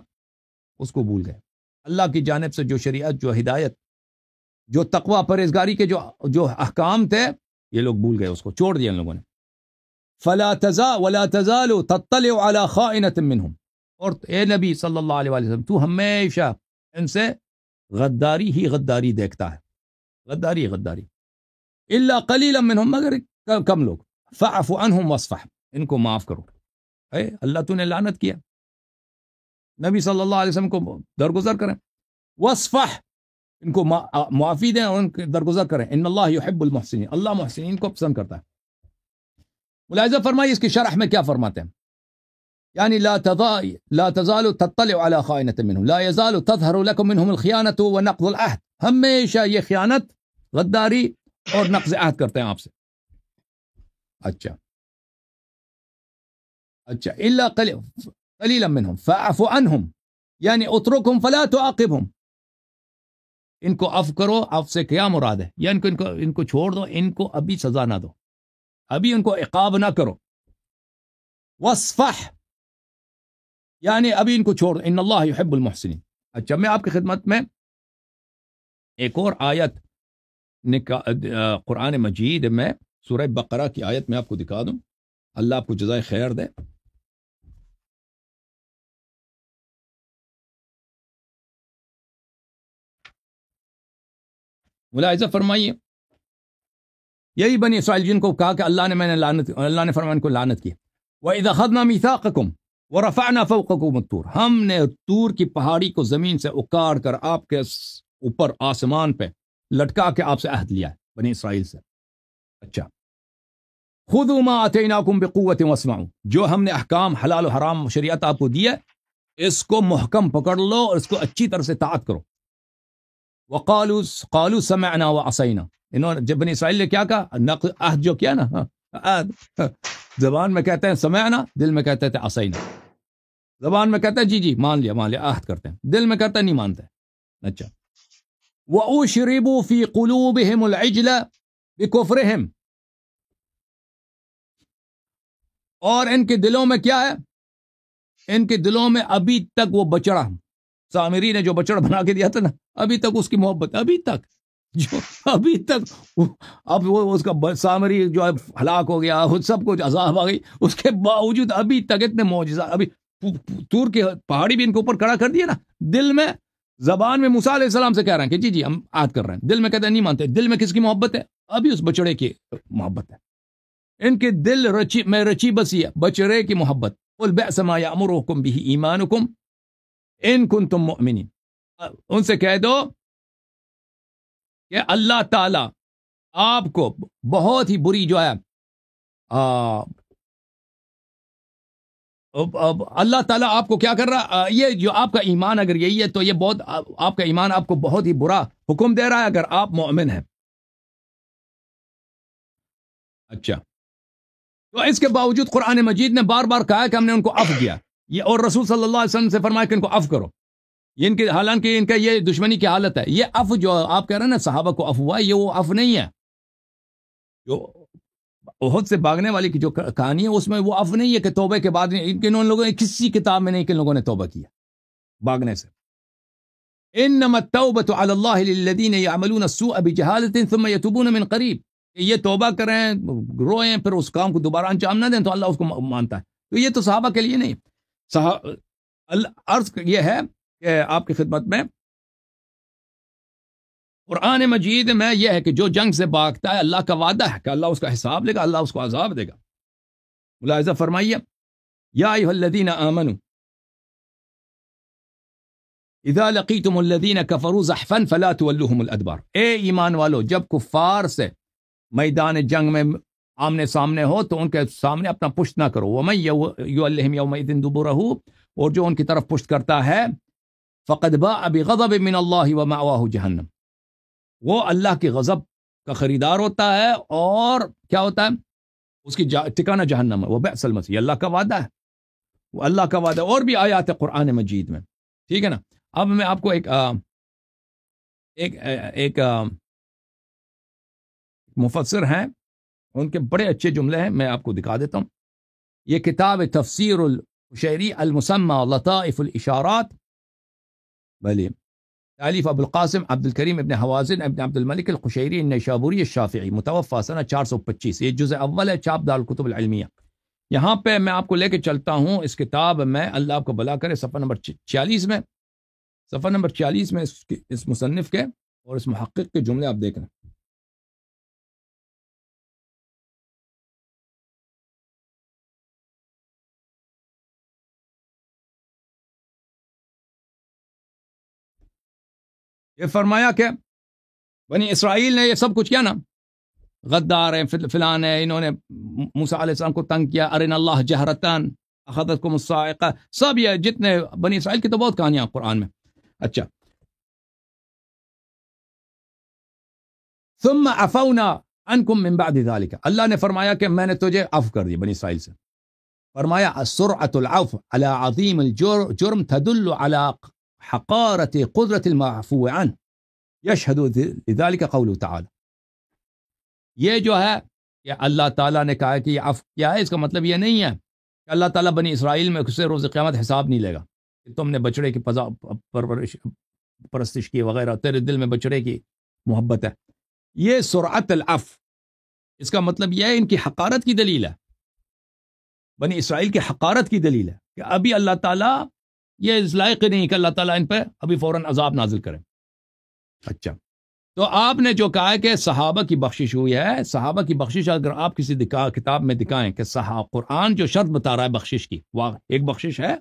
اس کو بھول گئے۔ اللہ کی جانب سے جو شریعت، جو ہدایت، جو تقوی پرہیزگاری کے جو احکام تھے، یہ لوگ بھول گئے، اس کو چھوڑ دیا ان لوگوں نے۔ وَلَا تَزَالُ تَطَّلِعُ عَلَى خَائِنَةٍ مِّنْهُمْ، اور اے نبی صلی اللہ علیہ وسلم تو ہمیشہ ان سے غداری دیکھتا ہے، غداری الا قلیلا منہم، مگر کم لوگ۔ فاعف عنہم واصفح، ان کو معاف کرو، اے اللہ تو نے لعنت کیا، نبی صلی اللہ علیہ وسلم کو درگزر کریں، واصفح، ان کو معافی دیں اور ان کو درگزر کریں، ان اللہ یحب المحسنین، اللہ محسنین کو پسند کرتا ہے۔ ملاحظہ فرمائیے اس کی شرح میں کیا فرماتے ہیں، یعنی لا تزال تطلع على خائنة منهم، لا يزال تظهر لكم منهم الخيانة ونقض العهد، ہمیشہ یہ خیانت، غداری اور نقض عہد کرتے ہیں آپ سے۔ اچھا، الا قلیلا منهم فاعف عنهم، یعنی اترکهم فلا تعاقبهم، ان کو عفو کرو، عفو سے کیا مراد ہے، یا ان کو چھوڑ دو، ان کو ابھی سزا نہ دو، ابھی ان کو عقاب نہ کرو۔ واصفح، یعنی ابھی ان کو چھوڑ دو، ان اللہ یحب المحسنین۔ اچھا، میں آپ کی خدمت میں ایک اور آیت قرآن مجید میں سورہ بقرہ کی آیت میں آپ کو دکھا دوں، اللہ آپ کو جزائے خیر دے۔ ملاحظہ فرمائیے، یہی بنی اسرائیل جن کو کہا کہ اللہ نے فرمایا ان کو لعنت کی۔ وَإِذْ أَخَذْنَا مِيثَاقَكُمْ وَرَفَعْنَا فَوْقَكُمُ الطُّورَ، ہم نے طور کی پہاڑی کو زمین سے اکاڑ کر آپ کے اوپر آسمان پہ لٹکا کے آپ سے عہد لیا ہے، بنی اسرائیل سے۔ اچھا، خُذُوا مَا آتَيْنَاكُمْ بِقُوَّةٍ وَاسْمَعُوا، جو ہم نے احکام حلال و حرام شریعت آپ کو دی ہے، اس کو محکم پکڑ لو اور اس کو اچھی طرح سے طاعت کرو۔ قالوا سمعنا وعصینا، انہوں نے جب بنی اسرائیل نے کیا کہا، عہد جو کیا نا، عہد زبان میں کہتے ہیں سمعنا، دل میں کہتے تھے عصینا، زبان میں کہتے ہیں جی مان لیا عہد کرتے ہیں، دل میں کہتے ہیں نہیں مانتے۔ اچھا، وَأُشْرِبُوا فِي قُلُوبِهِمُ الْعِجْلَ بِكُفْرِهِمْ، اور ان کے دلوں میں کیا ہے، ان کے دلوں میں ابھی تک وہ بچڑا، سامری نے جو بچڑا بنا کے دیا تھا نا، ابھی تک اس کی محبت، ابھی تک اب وہ اس کا سامری جو ہلاک ہو گیا، سب کچھ عذاب آ گئی، اس کے باوجود ابھی تک اتنے معجزات، ابھی طور کی پہاڑی بھی ان کے اوپر کھڑا کر دیا نا، دل میں زبان میں موسیٰ علیہ السلام سے کہہ رہے ہیں کہ جی ہم عہد کر رہے ہیں، دل میں کہتے ہیں نہیں مانتے، دل میں کس کی محبت ہے، ابھی اس بچڑے کی محبت ہے، ان کے دل میں رچی بسی ہے بچڑے کی محبت۔ قل بئس ما یأمرکم بہ ایمانکم ان کنتم مؤمنین، ان سے کہہ دو کہ اللہ تعالی آپ کو بہت ہی بری جو ہے اللہ تعالیٰ آپ کو کیا کر رہا، یہ جو آپ کا ایمان اگر یہی ہے تو یہ بہت، آپ کا ایمان آپ کو بہت ہی برا حکم دے رہا ہے اگر آپ مومن ہیں۔ اچھا، تو اس کے باوجود قرآن مجید نے بار بار کہا کہ ہم نے ان کو عفو کیا، یہ اور رسول صلی اللہ علیہ وسلم سے فرمایا کہ ان کو عفو کرو، یہ ان کے حالانکہ ان کا یہ دشمنی کی حالت ہے۔ یہ عفو جو آپ کہہ رہے ہیں نا صحابہ کو عفو ہوا، یہ وہ عفو نہیں ہے جو احد سے بھاگنے والی کی جو کہانی ہے، اس میں وہ عفو نہیں ہے کہ توبہ کے بعد ان لوگوں نے کسی کتاب میں نہیں کہ ان لوگوں نے توبہ کیا بھاگنے سے۔ انما التوبة على الله للذين يعملون السوء بجهالة ثم يتوبون من قریب، یہ توبہ کریں، روئیں، پھر اس کام کو دوبارہ انجام نہ دیں تو اللہ اس کو مانتا ہے۔ تو یہ تو صحابہ کے لیے نہیں، عرض یہ ہے کہ آپ کی خدمت میں قرآن مجید میں یہ ہے کہ جو جنگ سے بھاگتا ہے اللہ کا وعدہ ہے کہ اللہ اس کا حساب لے گا، اللہ اس کو عذاب دے گا۔ ملاحظہ فرمائیے، یا ایھا الذین آمنوا اذا لقیتم الذین کفروا زحفا فلا تولوہم الادبار، اے ایمان والو جب کفار سے میدان جنگ میں آمنے سامنے ہو تو ان کے سامنے اپنا پشت نہ کرو، ومن یولہم یومئذ دبرہ، اور جو ان کی طرف پشت کرتا ہے فقد باء بغضب من اللہ ومأواہ جہنم، وہ اللہ کی غضب کا خریدار ہوتا ہے اور کیا ہوتا ہے اس کی ٹھکانہ جہنم ہے، وہ بئس المصیر، اللہ کا وعدہ ہے، وہ اللہ کا وعدہ، اور بھی آیات ہے قرآن مجید میں، ٹھیک ہے نا۔ اب میں آپ کو ایک مفسر ہیں، ان کے بڑے اچھے جملے ہیں، میں آپ کو دکھا دیتا ہوں۔ یہ کتاب تفسیر القشیری المسمى لطائف الاشارات، بلی تالیف ابو القاسم عبد الکریم ابن حوازن ابن عبد الملک القشیری النیشابوری الشافعی، متوفی سنہ 425، یہ جزء اول ہے، چاپ دار الکتب العلمیہ۔ یہاں پہ میں آپ کو لے کے چلتا ہوں اس کتاب میں، اللہ آپ کو بھلا کرے، صفحہ نمبر 46 میں، صفحہ نمبر 46 میں اس مصنف کے اور اس محقق کے جملے آپ دیکھ رہے ہیں۔ یہ فرمایا کہ بنی اسرائیل نے یہ سب کچھ کیا نا، غدار ہیں، فلان ہے، انہوں نے موسیٰ علیہ السلام کو تنگ کیا، ارنا اللہ جہرتان اخذتکم الصاعقہ، سب یہ جتنے بنی اسرائیل کی تو بہت کہانیاں قرآن میں۔ اچھا، ثم عفونا عنکم من بعد ذلك، اللہ نے فرمایا کہ میں نے تجھے عفو کر دی بنی اسرائیل سے۔ فرمایا سرعۃ العفو علی عظیم الجرم تدل علی حقارت قدرت المعفو عنہ یشہد لذلك قوله تعالی، یہ جو ہے کہ اللہ تعالیٰ نے کہا کہ یہ عفو کیا ہے، اس کا مطلب یہ نہیں ہے کہ اللہ تعالیٰ بنی اسرائیل میں اسے روز قیامت حساب نہیں لے گا کہ تم نے بچڑے کی پرستش کی وغیرہ، تیرے دل میں بچڑے کی محبت ہے۔ یہ سرعت العفو، اس کا مطلب یہ ہے ان کی حقارت کی دلیل ہے، بنی اسرائیل کی حقارت کی دلیل ہے کہ ابھی اللہ تعالیٰ یہ اس لائق نہیں کہ اللہ تعالیٰ ان پہ ابھی فوراً عذاب نازل کرے۔ اچھا، تو آپ نے جو کہا ہے کہ صحابہ کی بخشش ہوئی ہے، صحابہ کی بخشش اگر آپ کسی کتاب میں دکھائیں کہ قرآن جو شرط بتا رہا ہے بخشش کی، ایک بخشش ہے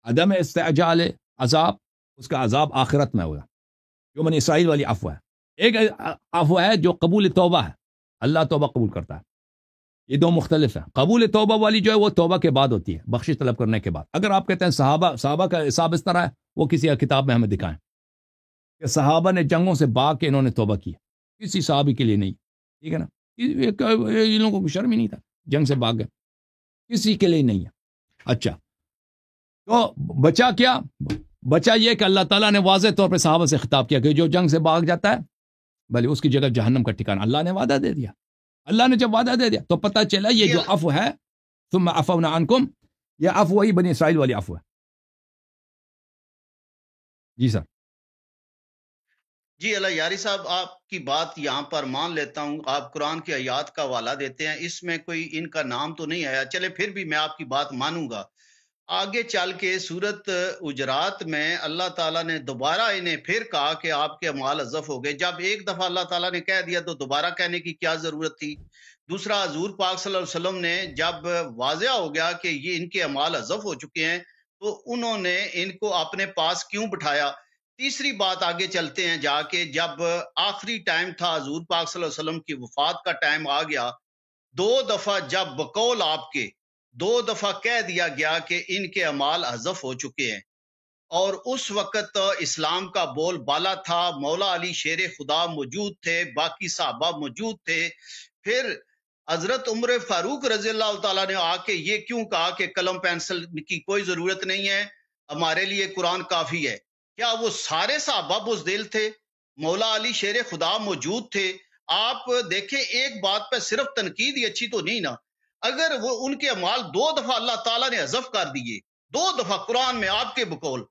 عدم استعجال عذاب، اس کا عذاب آخرت میں ہوگا، جو بنی اسرائیل والی عفو ہے۔ ایک عفو ہے جو قبول توبہ ہے، اللہ توبہ قبول کرتا ہے، یہ دو مختلف ہیں۔ قبول توبہ والی جو ہے وہ توبہ کے بعد ہوتی ہے، بخشش طلب کرنے کے بعد۔ اگر آپ کہتے ہیں صحابہ کا حساب اس طرح ہے، وہ کسی کتاب میں ہمیں دکھائیں کہ صحابہ نے جنگوں سے بھاگ کے انہوں نے توبہ کی، کسی صحابی کے لیے نہیں، ٹھیک ہے نا، ان لوگوں کو شرم ہی نہیں تھا، جنگ سے بھاگ گئے، کسی کے لیے نہیں ہے۔ اچھا، تو بچا کیا؟ بچا یہ کہ اللہ تعالیٰ نے واضح طور پہ صحابہ سے خطاب کیا کہ جو جنگ سے بھاگ جاتا ہے بھلے اس کی جگہ جہنم کا ٹھکانہ، اللہ نے وعدہ دے دیا۔ اللہ نے جب وعدہ دے دیا تو پتہ چلا یہ جو عفو ہے، ثم عفونا عنکم، یہ عفو وہی بنی اسرائیل والی عفو ہے۔ جی سر۔ جی اللہ یاری صاحب، آپ کی بات یہاں پر مان لیتا ہوں، آپ قرآن کی آیات کا حوالہ دیتے ہیں، اس میں کوئی ان کا نام تو نہیں آیا، چلے پھر بھی میں آپ کی بات مانوں گا۔ آگے چل کے سورت حجرات میں اللہ تعالیٰ نے دوبارہ انہیں پھر کہا کہ آپ کے اعمال حذف ہو گئے۔ جب ایک دفعہ اللہ تعالیٰ نے کہہ دیا تو دوبارہ کہنے کی کیا ضرورت تھی؟ دوسرا، حضور پاک صلی اللہ علیہ وسلم نے جب واضح ہو گیا کہ یہ ان کے اعمال حذف ہو چکے ہیں تو انہوں نے ان کو اپنے پاس کیوں بٹھایا؟ تیسری بات، آگے چلتے ہیں جا کے، جب آخری ٹائم تھا، حضور پاک صلی اللہ علیہ وسلم کی وفات کا ٹائم آ گیا، دو دفعہ جب بقول آپ کے دو دفعہ کہہ دیا گیا کہ ان کے اعمال حذف ہو چکے ہیں، اور اس وقت اسلام کا بول بالا تھا، مولا علی شیر خدا موجود تھے، باقی صحابہ موجود تھے، پھر حضرت عمر فاروق رضی اللہ تعالیٰ نے آ کے یہ کیوں کہا کہ قلم پینسل کی کوئی ضرورت نہیں ہے، ہمارے لیے قرآن کافی ہے؟ کیا وہ سارے صحابہ بزدل تھے؟ مولا علی شیر خدا موجود تھے؟ آپ دیکھیں، ایک بات پہ صرف تنقید ہی اچھی تو نہیں نا، اگر وہ ان کے اعمال دو دفعہ اللہ تعالیٰ نے حذف کر دیے، دو دفعہ قرآن میں آپ کے بقول،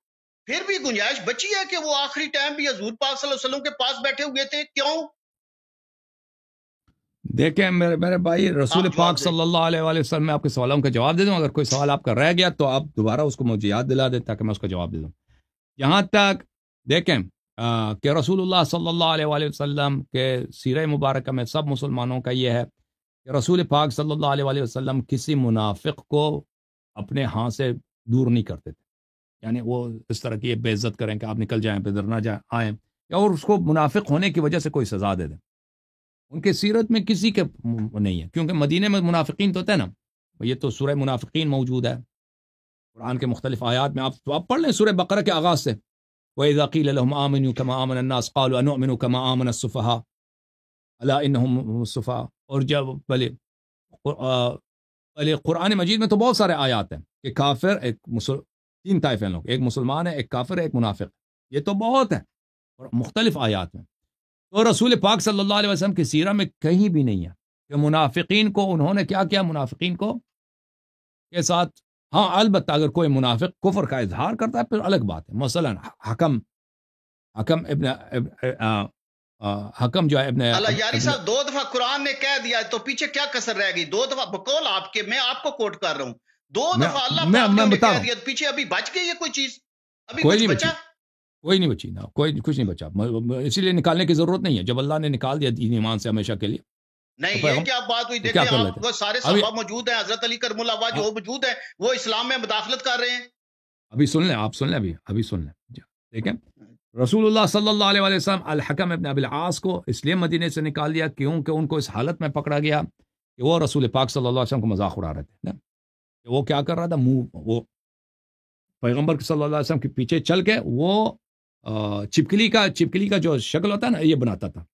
پھر بھی گنجائش بچی ہے کہ وہ آخری ٹائم بھی حضور پاک صلی اللہ علیہ وسلم کے پاس بیٹھے ہوئے تھے، کیوں؟ دیکھیں میرے بھائی، رسول آپ جواب پاک دیں۔ صلی اللہ علیہ وآلہ وسلم، میں آپ کے سوالوں کا جواب دے دوں. اگر کوئی سوال آپ کا رہ گیا تو آپ دوبارہ اس کو مجھے یاد دلا دیں تاکہ میں اس کا جواب دے دوں. یہاں تک دیکھیں کہ رسول اللہ صلی اللہ علیہ وآلہ وسلم کے سیرہ مبارکہ میں سب مسلمانوں کا یہ ہے کہ رسول پاک صلی اللہ علیہ وآلہ وسلم کسی منافق کو اپنے ہاں سے دور نہیں کرتے تھے. یعنی وہ اس طرح کی بے عزت کریں کہ آپ نکل جائیں، پھر نہ جائیں آئیں، اور اس کو منافق ہونے کی وجہ سے کوئی سزا دے دیں. ان کے سیرت میں کسی کے نہیں ہے، کیونکہ مدینے میں منافقین تو تھے نا. یہ تو سورہ منافقین موجود ہے قرآن کے مختلف آیات میں. آپ پڑھ لیں سورہ بقرہ کے آغاز سے. وَإِذَا قِيلَ لَهُمْ آمِنُوا كَمَا آمَنَ النَّاسُ قَالُوا أَنُؤْمِنُ كَمَا آمَنَ السُّفَهَاءُ أَلَا إِنَّهُمْ هُمُ السُّفَهَاءُ. اور جب بلے قرآن مجید میں تو بہت سارے آیات ہیں کہ کافر تین طائفے ہیں لوگ، ایک مسلمان ہے، ایک کافر ہے، ایک منافق. یہ تو بہت ہے اور مختلف آیات میں. تو رسول پاک صلی اللہ علیہ وسلم کی سیرہ میں کہیں بھی نہیں ہے کہ منافقین کو انہوں نے کیا کیا. منافقین کو کے ساتھ ہاں البتہ اگر کوئی منافق کفر کا اظہار کرتا ہے پھر الگ بات ہے. مثلا حکم جو ہے ابن اللہ یاری صاحب 2 دفعہ قرآن نے کہہ دیا تو پیچھے کیا کسر رہ گئی؟ 2 دفعہ بقول آپ کے، میں آپ کو کوٹ کر رہا ہوں. 2 دفعہ اللہ پاک نے انہیں کہہ دیا، پیچھے ابھی بچ گئی ہے کوئی چیز؟ ابھی کوئی کچھ نہیں بچا؟ کوئی نہیں بچی نا، کوئی کچھ نہیں بچا. اسی لیے نکالنے کی ضرورت نہیں ہے. جب اللہ نے نکال دیا دین ایمان سے ہمیشہ کے لیے. نہیں یہ کیا بات ہوئی؟ دیکھیں آپ وہ سارے صحابہ موجود ہیں، حضرت علی کرم اللہ وجہ جو موجود ہیں، وہ اسلام میں مداخلت کر رہے ہیں. ابھی سن لیں، آپ سن لیں، ابھی سن لیں. دیکھیں رسول اللہ صلی اللہ علیہ وسلم الحکم ابن ابی العاص کو اس لیے مدینے سے نکال دیا کیونکہ ان کو اس حالت میں پکڑا گیا کہ وہ رسول پاک صلی اللہ علیہ وسلم کو مذاق اڑا رہے تھے. وہ کیا کر رہا تھا؟ وہ پیغمبر صلی اللہ علیہ وسلم کے پیچھے چل کے وہ چپکلی کا جو شکل ہوتا ہے نا، یہ بناتا تھا.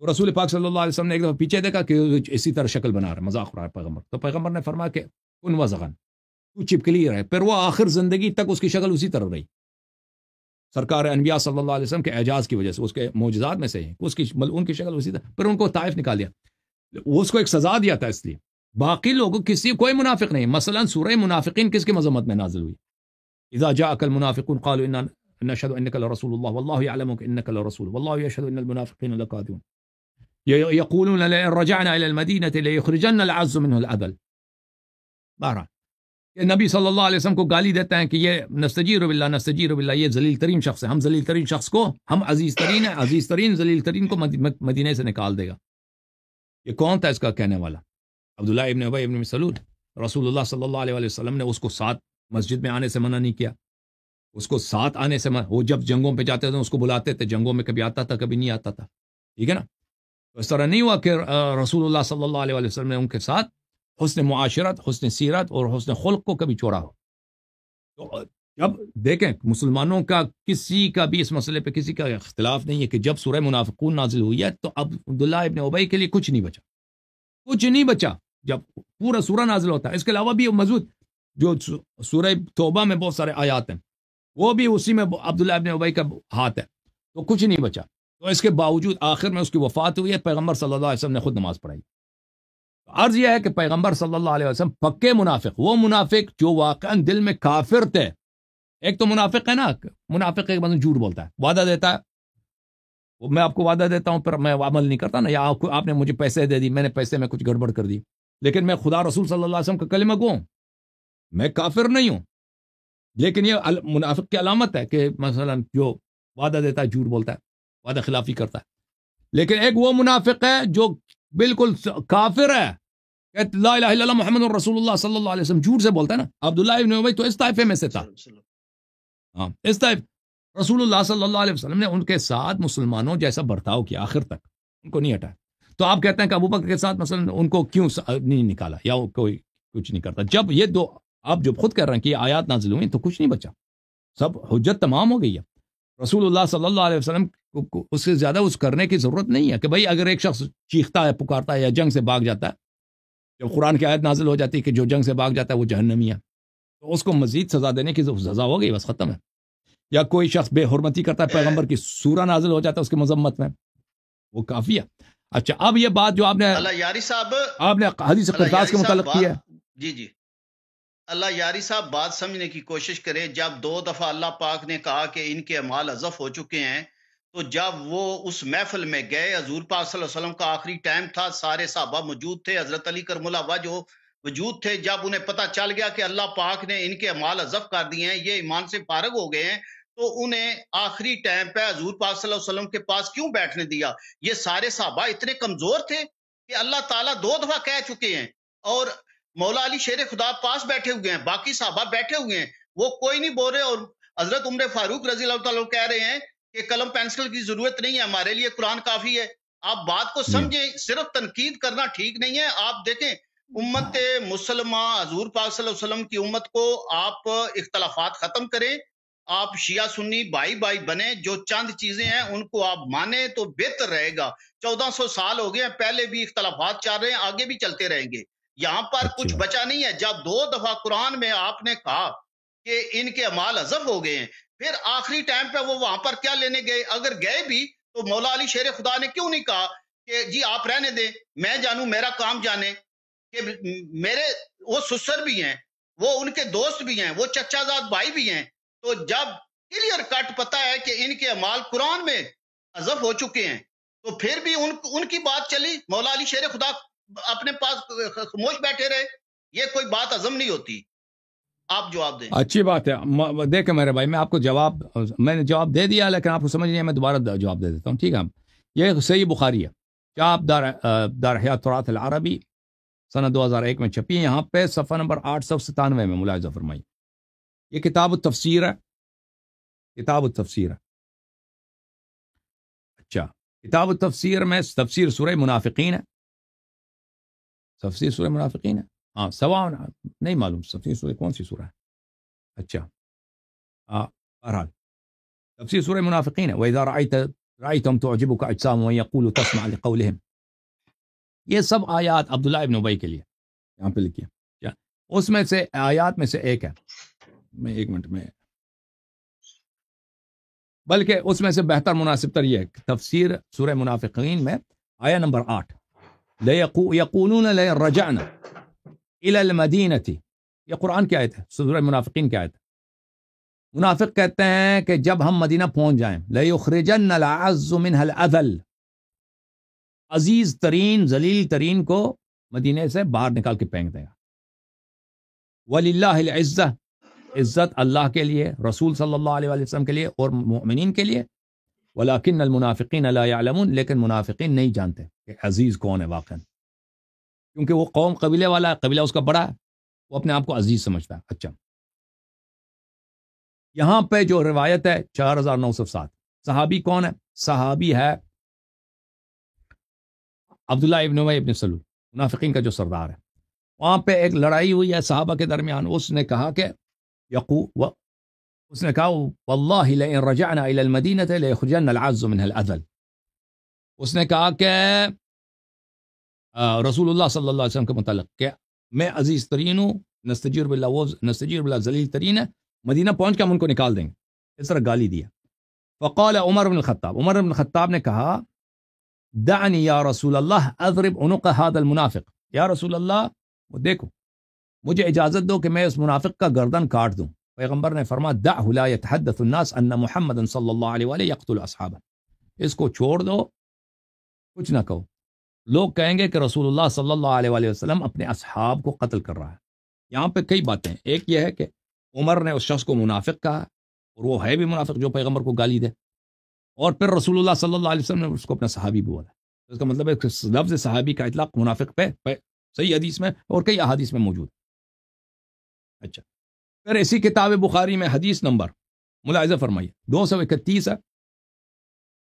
تو رسول پاک صلی اللہ علیہ وسلم نے ایک دفعہ پیچھے دیکھا کہ اسی طرح شکل بنا رہا ہے، مذاق اڑا رہا ہے پیغمبر. تو پیغمبر نے فرمایا کہ کن وزغن، تو چپکلی رہے. پھر وہ آخر زندگی تک اس کی شکل اسی طرح رہی. سرکار انبیاء صلی اللہ علیہ وسلم کے اعجاز کی وجہ سے، اس کے معجزات میں سے ان کی شکل اسی طرح. پھر ان کو طائف نکال دیا. وہ اس کو ایک سزا دیا تھا. اس لیے باقی لوگوں کوئی منافق نہیں. مثلا سورہ منافقین کس کی مذمت میں نازل ہوئی؟ اذا جاءك المنافقون قالوا انا نشهد انك لرسول الله والله يعلم انك لرسول والله يشهد ان المنافقين لكاذبون يقولون لئن رجعنا الى المدينه ليخرجن العز منه الاذل. بہرحال کہ نبی صلی اللہ علیہ وسلم کو گالی دیتا ہے کہ یہ نستجیر باللہ، یہ ذلیل ترین شخص ہے. ہم ذلیل ترین شخص کو، ہم عزیز ترین ہیں، عزیز ترین ذلیل ترین کو مدینے سے نکال دے گا. یہ کون تھا اس کا کہنے والا؟ عبداللہ ابن ابی ابن سلول. رسول اللہ صلی اللہ علیہ وسلم نے اس کو ساتھ مسجد میں آنے سے منع نہیں کیا. اس کو ساتھ آنے سے وہ جب جنگوں پہ جاتے تھے اس کو بلاتے تھے، جنگوں میں کبھی آتا تھا کبھی نہیں آتا تھا. ٹھیک ہے نا؟ تو اس طرح نہیں ہوا کہ رسول اللہ صلی اللہ علیہ وسلم نے ان کے ساتھ حسن معاشرت، حسن سیرت اور حسن خلق کو کبھی چھوڑا ہو. تو جب دیکھیں مسلمانوں کا کسی کا بھی اس مسئلے پہ کسی کا اختلاف نہیں ہے کہ جب سورہ منافقون نازل ہوئی ہے تو اب عبداللہ ابن ابی کے لیے کچھ نہیں بچا جب پورا سورہ نازل ہوتا ہے. اس کے علاوہ بھی موجود جو سورہ توبہ میں بہت سارے آیات ہیں، وہ بھی اسی میں عبداللہ ابن ابی کا ہاتھ ہے. تو کچھ نہیں بچا. تو اس کے باوجود آخر میں اس کی وفات ہوئی ہے. پیغمبر صلی اللہ علیہ وسلم نے خود نماز پڑھائی. عرض یہ ہے کہ پیغمبر صلی اللہ علیہ وسلم پکے منافق، وہ منافق جو واقعاً دل میں کافر تھے. ایک تو منافق ہے نا، منافق ایک بندہ جھوٹ بولتا ہے، وعدہ دیتا ہے، میں آپ کو وعدہ دیتا ہوں پھر میں عمل نہیں کرتا نا، یا آپ نے مجھے پیسے دے دی، میں نے پیسے میں کچھ گڑبڑ کر دی، لیکن میں خدا رسول صلی اللہ علیہ وسلم کا کلمہ گو ہوں، میں کافر نہیں ہوں. لیکن یہ منافق کی علامت ہے کہ مثلا جو وعدہ دیتا ہے جھوٹ بولتا ہے، وعدہ خلافی کرتا ہے. لیکن ایک وہ منافق ہے جو بالکل کافر ہے، لا الہ الا اللہ محمد رسول اللہ صلی اللہ علیہ وسلم، جھوٹ سے بولتا ہے نا. عبداللہ ابن ابی تو اس طائفے میں سے تھا. ہاں اس طائف رسول اللہ صلی اللہ علیہ وسلم نے ان کے ساتھ مسلمانوں جیسا برتاؤ کیا، آخر تک ان کو نہیں ہٹایا. تو آپ کہتے ہیں کہ ابوبکر کے ساتھ مثلا ان کو کیوں نہیں نکالا یا کوئی کچھ نہیں کرتا؟ جب یہ دو آپ جو خود کہہ رہے ہیں کہ یہ آیات نازل ہوئی تو کچھ نہیں بچا، سب حجت تمام ہو گئی ہے. رسول اللہ صلی اللہ علیہ وسلم کو اس سے زیادہ اس کرنے کی ضرورت نہیں ہے کہ بھائی اگر ایک شخص چیختا ہے، پکارتا ہے یا جنگ سے بھاگ جاتا ہے، جب قرآن کی آیت نازل ہو جاتی ہے کہ جو جنگ سے بھاگ جاتا ہے وہ جہنمی ہے، تو اس کو مزید سزا دینے کی سزا ہو گئی، بس ختم ہے. یا کوئی شخص بے حرمتی کرتا ہے، پیغمبر کی سورہ نازل ہو جاتا ہے اس کی مذمت میں، وہ کافی ہے. اچھا اب یہ بات جو آپ نے اللہ یاری صاحب، آپ نے حدیث قرطاس کے متعلق کی ہے، جی اللہ یاری صاحب بات سمجھنے کی کوشش کریں. جب 2 دفعہ اللہ پاک نے کہا کہ ان کے اعمال حذف ہو چکے ہیں تو جب وہ اس محفل میں گئے، حضور پاک صلی اللہ علیہ وسلم کا آخری ٹائم تھا، سارے صحابہ موجود تھے، حضرت علی کرم اللہ وجہ موجود تھے. جب انہیں پتہ چل گیا کہ اللہ پاک نے ان کے اعمال حذف کر دیے ہیں، یہ ایمان سے فارغ ہو گئے ہیں، تو انہیں آخری ٹائم پہ حضور پاک صلی اللہ علیہ وسلم کے پاس کیوں بیٹھنے دیا؟ یہ سارے صحابہ اتنے کمزور تھے کہ اللہ تعالیٰ 2 دفعہ کہہ چکے ہیں، اور مولا علی شیر خدا پاس بیٹھے ہوئے ہیں، باقی صحابہ بیٹھے ہوئے ہیں، وہ کوئی نہیں بول رہے. اور حضرت عمر فاروق رضی اللہ تعالیٰ کہہ رہے ہیں کہ قلم پینسل کی ضرورت نہیں ہے، ہمارے لیے قرآن کافی ہے. آپ بات کو سمجھیں، صرف تنقید کرنا ٹھیک نہیں ہے. آپ دیکھیں امت مسلمہ، حضور پاک صلی اللہ علیہ وسلم کی امت کو آپ اختلافات ختم کریں، آپ شیعہ سنی بھائی بھائی بنیں، جو چند چیزیں ہیں ان کو آپ مانیں تو بہتر رہے گا. 1400 سال ہو گئے ہیں، پہلے بھی اختلافات چل رہے ہیں، آگے بھی چلتے رہیں گے. یہاں پر کچھ بچا نہیں ہے. جب 2 دفعہ قرآن میں آپ نے کہا کہ ان کے اعمال حذف ہو گئے ہیں، پھر آخری ٹائم پہ وہ وہاں پر کیا لینے گئے؟ اگر گئے بھی تو مولا علی شیر خدا نے کیوں نہیں کہا کہ جی آپ رہنے دیں، میں جانوں، میرا کام جانے، کہ میرے وہ سسر بھی ہیں، وہ ان کے دوست بھی ہیں، وہ چچا زاد بھائی بھی ہیں. تو جب کلیئر کٹ پتہ ہے کہ ان کے اعمال قرآن میں حذف ہو چکے ہیں، تو پھر بھی ان کی بات چلی، مولا علی شیر خدا اپنے پاس خاموش بیٹھے رہے. یہ کوئی بات ہضم نہیں ہوتی. آپ جواب دیں. اچھی بات ہے. دیکھیں میرے بھائی، میں آپ کو میں نے جواب دے دیا، لیکن آپ کو سمجھ نہیں ہے، میں دوبارہ جواب دے دیتا ہوں. ٹھیک ہے؟ یہ صحیح بخاری ہے، چاپ دار حیات تراث العربی سنہ 2001 میں چھپی ہے. یہاں پہ صفحہ نمبر 897 میں ملاحظہ فرمائی. یہ کتاب التفسیر ہے، کتاب التفسیر ہے. اچھا، کتاب التفسیر میں تفسیر سورہ منافقین ہے، تفسیر سورہ منافقین ہے. ہاں، سوا نہیں معلوم تفسیر سورہ کون سی سورہ ہے. اچھا، بہرحال تفسیر سورہ منافقین ہے. وَإِذَا رَأَيْتَهُمْ تُعْجِبُكَ أَجْسَامُهُمْ وَإِن يَقُولُوا تَسْمَعْ لِقَوْلِهِمْ. یہ سب آیات عبداللہ ابن ابی کے لیے یہاں پہ لکھی ہے. اس میں سے آیات میں سے ایک ہے، میں 1 منٹ میں، بلکہ اس میں سے بہتر مناسب تر یہ ہے، تفسیر سورہ منافقین میں آیہ نمبر 8، يَقُولُونَ لَئِن رَجَعْنَا إِلَى الْمَدِينَةِ. یہ قرآن کی آیت ہے، سورہ منافقین کی آیت ہے. منافق کہتے ہیں کہ جب ہم مدینہ پہنچ جائیں، لَيُخْرِجَنَّ الْأَعَزُّ مِنْهَا الْأَذَلَّ، عزیز ترین ذلیل ترین کو مدینے سے باہر نکال کے پھینک دے گا. وَلِلَّهِ الْعِزَّةُ، عزت اللہ کے لیے، رسول صلی اللہ علیہ وسلم کے لیے اور مؤمنین کے لیے. وَلَكِنَّ الْمُنَافِقِينَ لَا يَعْلَمُونَ، لیکن منافقین نہیں جانتے کہ عزیز کون ہے واقعا، کیونکہ وہ قوم قبیلے والا ہے، قبیلہ اس کا بڑا ہے، وہ اپنے آپ کو عزیز سمجھتا ہے. اچھا، یہاں پہ جو روایت ہے 4907، صحابی کون ہے؟ صحابی ہے عبداللہ ابن ابی ابن سلول، منافقین کا جو سردار ہے. وہاں پہ ایک لڑائی ہوئی ہے صحابہ کے درمیان. اس نے کہا کہ واللہ لئن رجعنا الى المدینہ لیخرجن العز منها الاذل. اس نے کہا کہ رسول اللہ صلی اللہ علیہ وسلم کے متعلق کہ میں عزیز ترین ہوں، نستجیر باللہ ذلیل ترین ہے، مدینہ پہنچ کے ہم ان کو نکال دیں گے. اس طرح گالی دیا. فقال عمر بن الخطاب، عمر بن الخطاب نے کہا دعنی یا رسول اللہ اضرب عنق هذا المنافق. یا رسول اللہ، دیکھو مجھے اجازت دو کہ میں اس منافق کا گردن کاٹ دوں. پیغمبر نے فرمایا دعه لا يتحدث الناس ان محمد صلی اللہ علیہ وآلہ يقتل اصحابہ. اس کو چھوڑ دو، کچھ نہ کہو، لوگ کہیں گے کہ رسول اللہ صلی اللہ علیہ وآلہ وسلم اپنے اصحاب کو قتل کر رہا ہے. یہاں پہ کئی باتیں، ایک یہ ہے کہ عمر نے اس شخص کو منافق کہا، اور وہ ہے بھی منافق جو پیغمبر کو گالی دے، اور پھر رسول اللہ صلی اللہ علیہ وسلم نے اس کو اپنا صحابی بھی بولا. اس کا مطلب ہے کہ لفظ صحابی کا اطلاق منافق پہ صحیح حدیث میں اور کئی احادیث میں موجود. اچھا، پھر اسی کتاب بخاری میں حدیث نمبر ملاحظہ فرمائیے 231 ہے،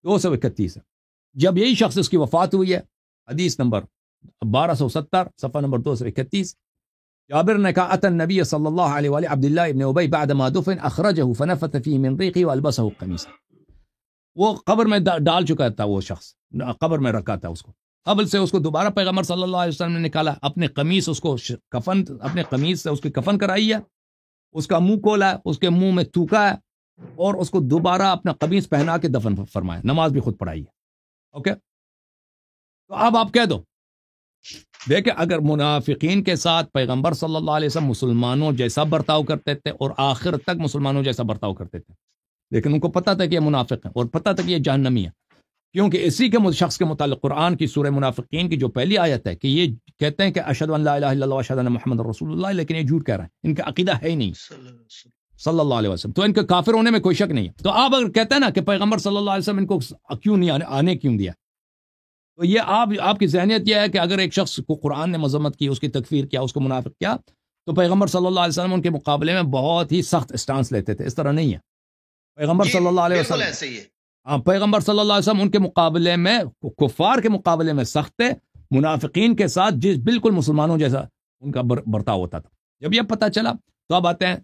231 ہے. جب یہی شخص اس کی وفات ہوئی ہے، حدیث نمبر 1270 صفحہ نمبر 231، جابر نے کہا اتى النبي صلی اللہ علیہ وآلہ عبداللہ ابن ابی بعدما دفن اخرجه فنفث فيه من ريقه والبسه قميصا. وہ قبر میں ڈال چکا تھا، وہ شخص قبر میں رکھا تھا، اس کو قبر سے اس کو دوبارہ پیغمبر صلی اللہ علیہ وسلم نے نکالا، اپنے قمیص اس کو کفن، اپنے قمیص سے اس کی کفن کرائی ہے، اس کا منہ کھولا ہے، اس کے منہ میں تھوکا ہے، اور اس کو دوبارہ اپنا قمیص پہنا کے دفن فرمایا، نماز بھی خود پڑھائی ہے. اوکے، تو اب آپ کہہ دو، دیکھیں اگر منافقین کے ساتھ پیغمبر صلی اللہ علیہ وسلم مسلمانوں جیسا برتاؤ کرتے تھے اور آخر تک مسلمانوں جیسا برتاؤ کرتے تھے، لیکن ان کو پتا تھا کہ یہ منافق ہیں اور پتا تھا کہ یہ جہنمی ہے، کیونکہ اسی کے شخص کے متعلق قرآن کی سورہ منافقین کی جو پہلی آیت ہے کہ یہ کہتے ہیں کہ اشہد ان لا الہ الا اللہ واشہد ان محمد رسول اللہ، لیکن یہ جھوٹ کہہ رہے ہیں، ان کا عقیدہ ہے ہی نہیں صلی اللہ علیہ وسلم، تو ان کے کافر ہونے میں کوئی شک نہیں ہے۔ تو آپ اگر کہتے ہیں نا کہ پیغمبر صلی اللہ علیہ وسلم ان کو کیوں نہیں آنے کیوں دیا، تو یہ آپ کی ذہنیت یہ ہے کہ اگر ایک شخص کو قرآن نے مذمت کی، اس کی تکفیر کیا، اس کو منافق کیا، تو پیغمبر صلی اللہ علیہ وسلم ان کے مقابلے میں بہت ہی سخت اسٹانس لیتے تھے۔ اس طرح نہیں ہے، پیغمبر صلی اللہ علیہ وسلم ایسے ہی ہے۔ ہاں، پیغمبر صلی اللہ علیہ وسلم ان کے مقابلے میں، کفار کے مقابلے میں سخت تھے، منافقین کے ساتھ بالکل مسلمانوں جیسا ان کا برتاؤ ہوتا تھا۔ جب یہ پتہ چلا تو اب آتے ہیں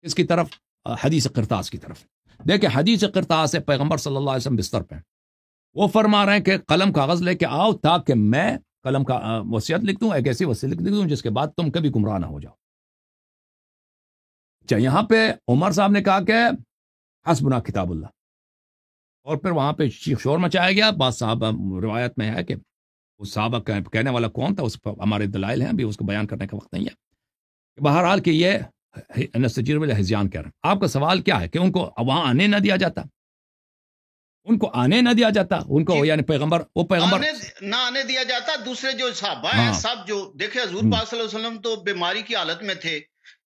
اس کی طرف، حدیث قرطاس کی طرف۔ دیکھیں حدیث قرطاس ہے، پیغمبر صلی اللہ علیہ وسلم بستر پہ، وہ فرما رہے ہیں کہ قلم کاغذ لے کے آؤ تاکہ میں قلم کا وصیت لکھ دوں، ایک ایسی وصیت لکھ دوں جس کے بعد تم کبھی گمراہ نہ ہو جاؤ۔ اچھا، یہاں پہ عمر صاحب نے کہا کہ حسبنا کتاب اللہ، اور پھر وہاں پہ شیخ شور مچایا گیا۔ بعض صحابہ روایت میں ہے کہ اس صحابہ کہنے والا کون تھا، اس پر ہمارے دلائل ہیں، ابھی اس کو بیان کرنے کا وقت نہیں ہے۔ بہرحال کہ یہ نستجیر بالحزیان کہہ رہے ہیں۔ آپ کا سوال کیا ہے کہ ان کو وہاں آنے نہ دیا جاتا، ان کو آنے نہ دیا جاتا، ان کو یعنی پیغمبر نہ آنے دیا جاتا۔ دوسرے جو صحابہ ہیں سب، جو دیکھیں حضور پاک صلی اللہ علیہ وسلم تو بیماری کی حالت میں تھے،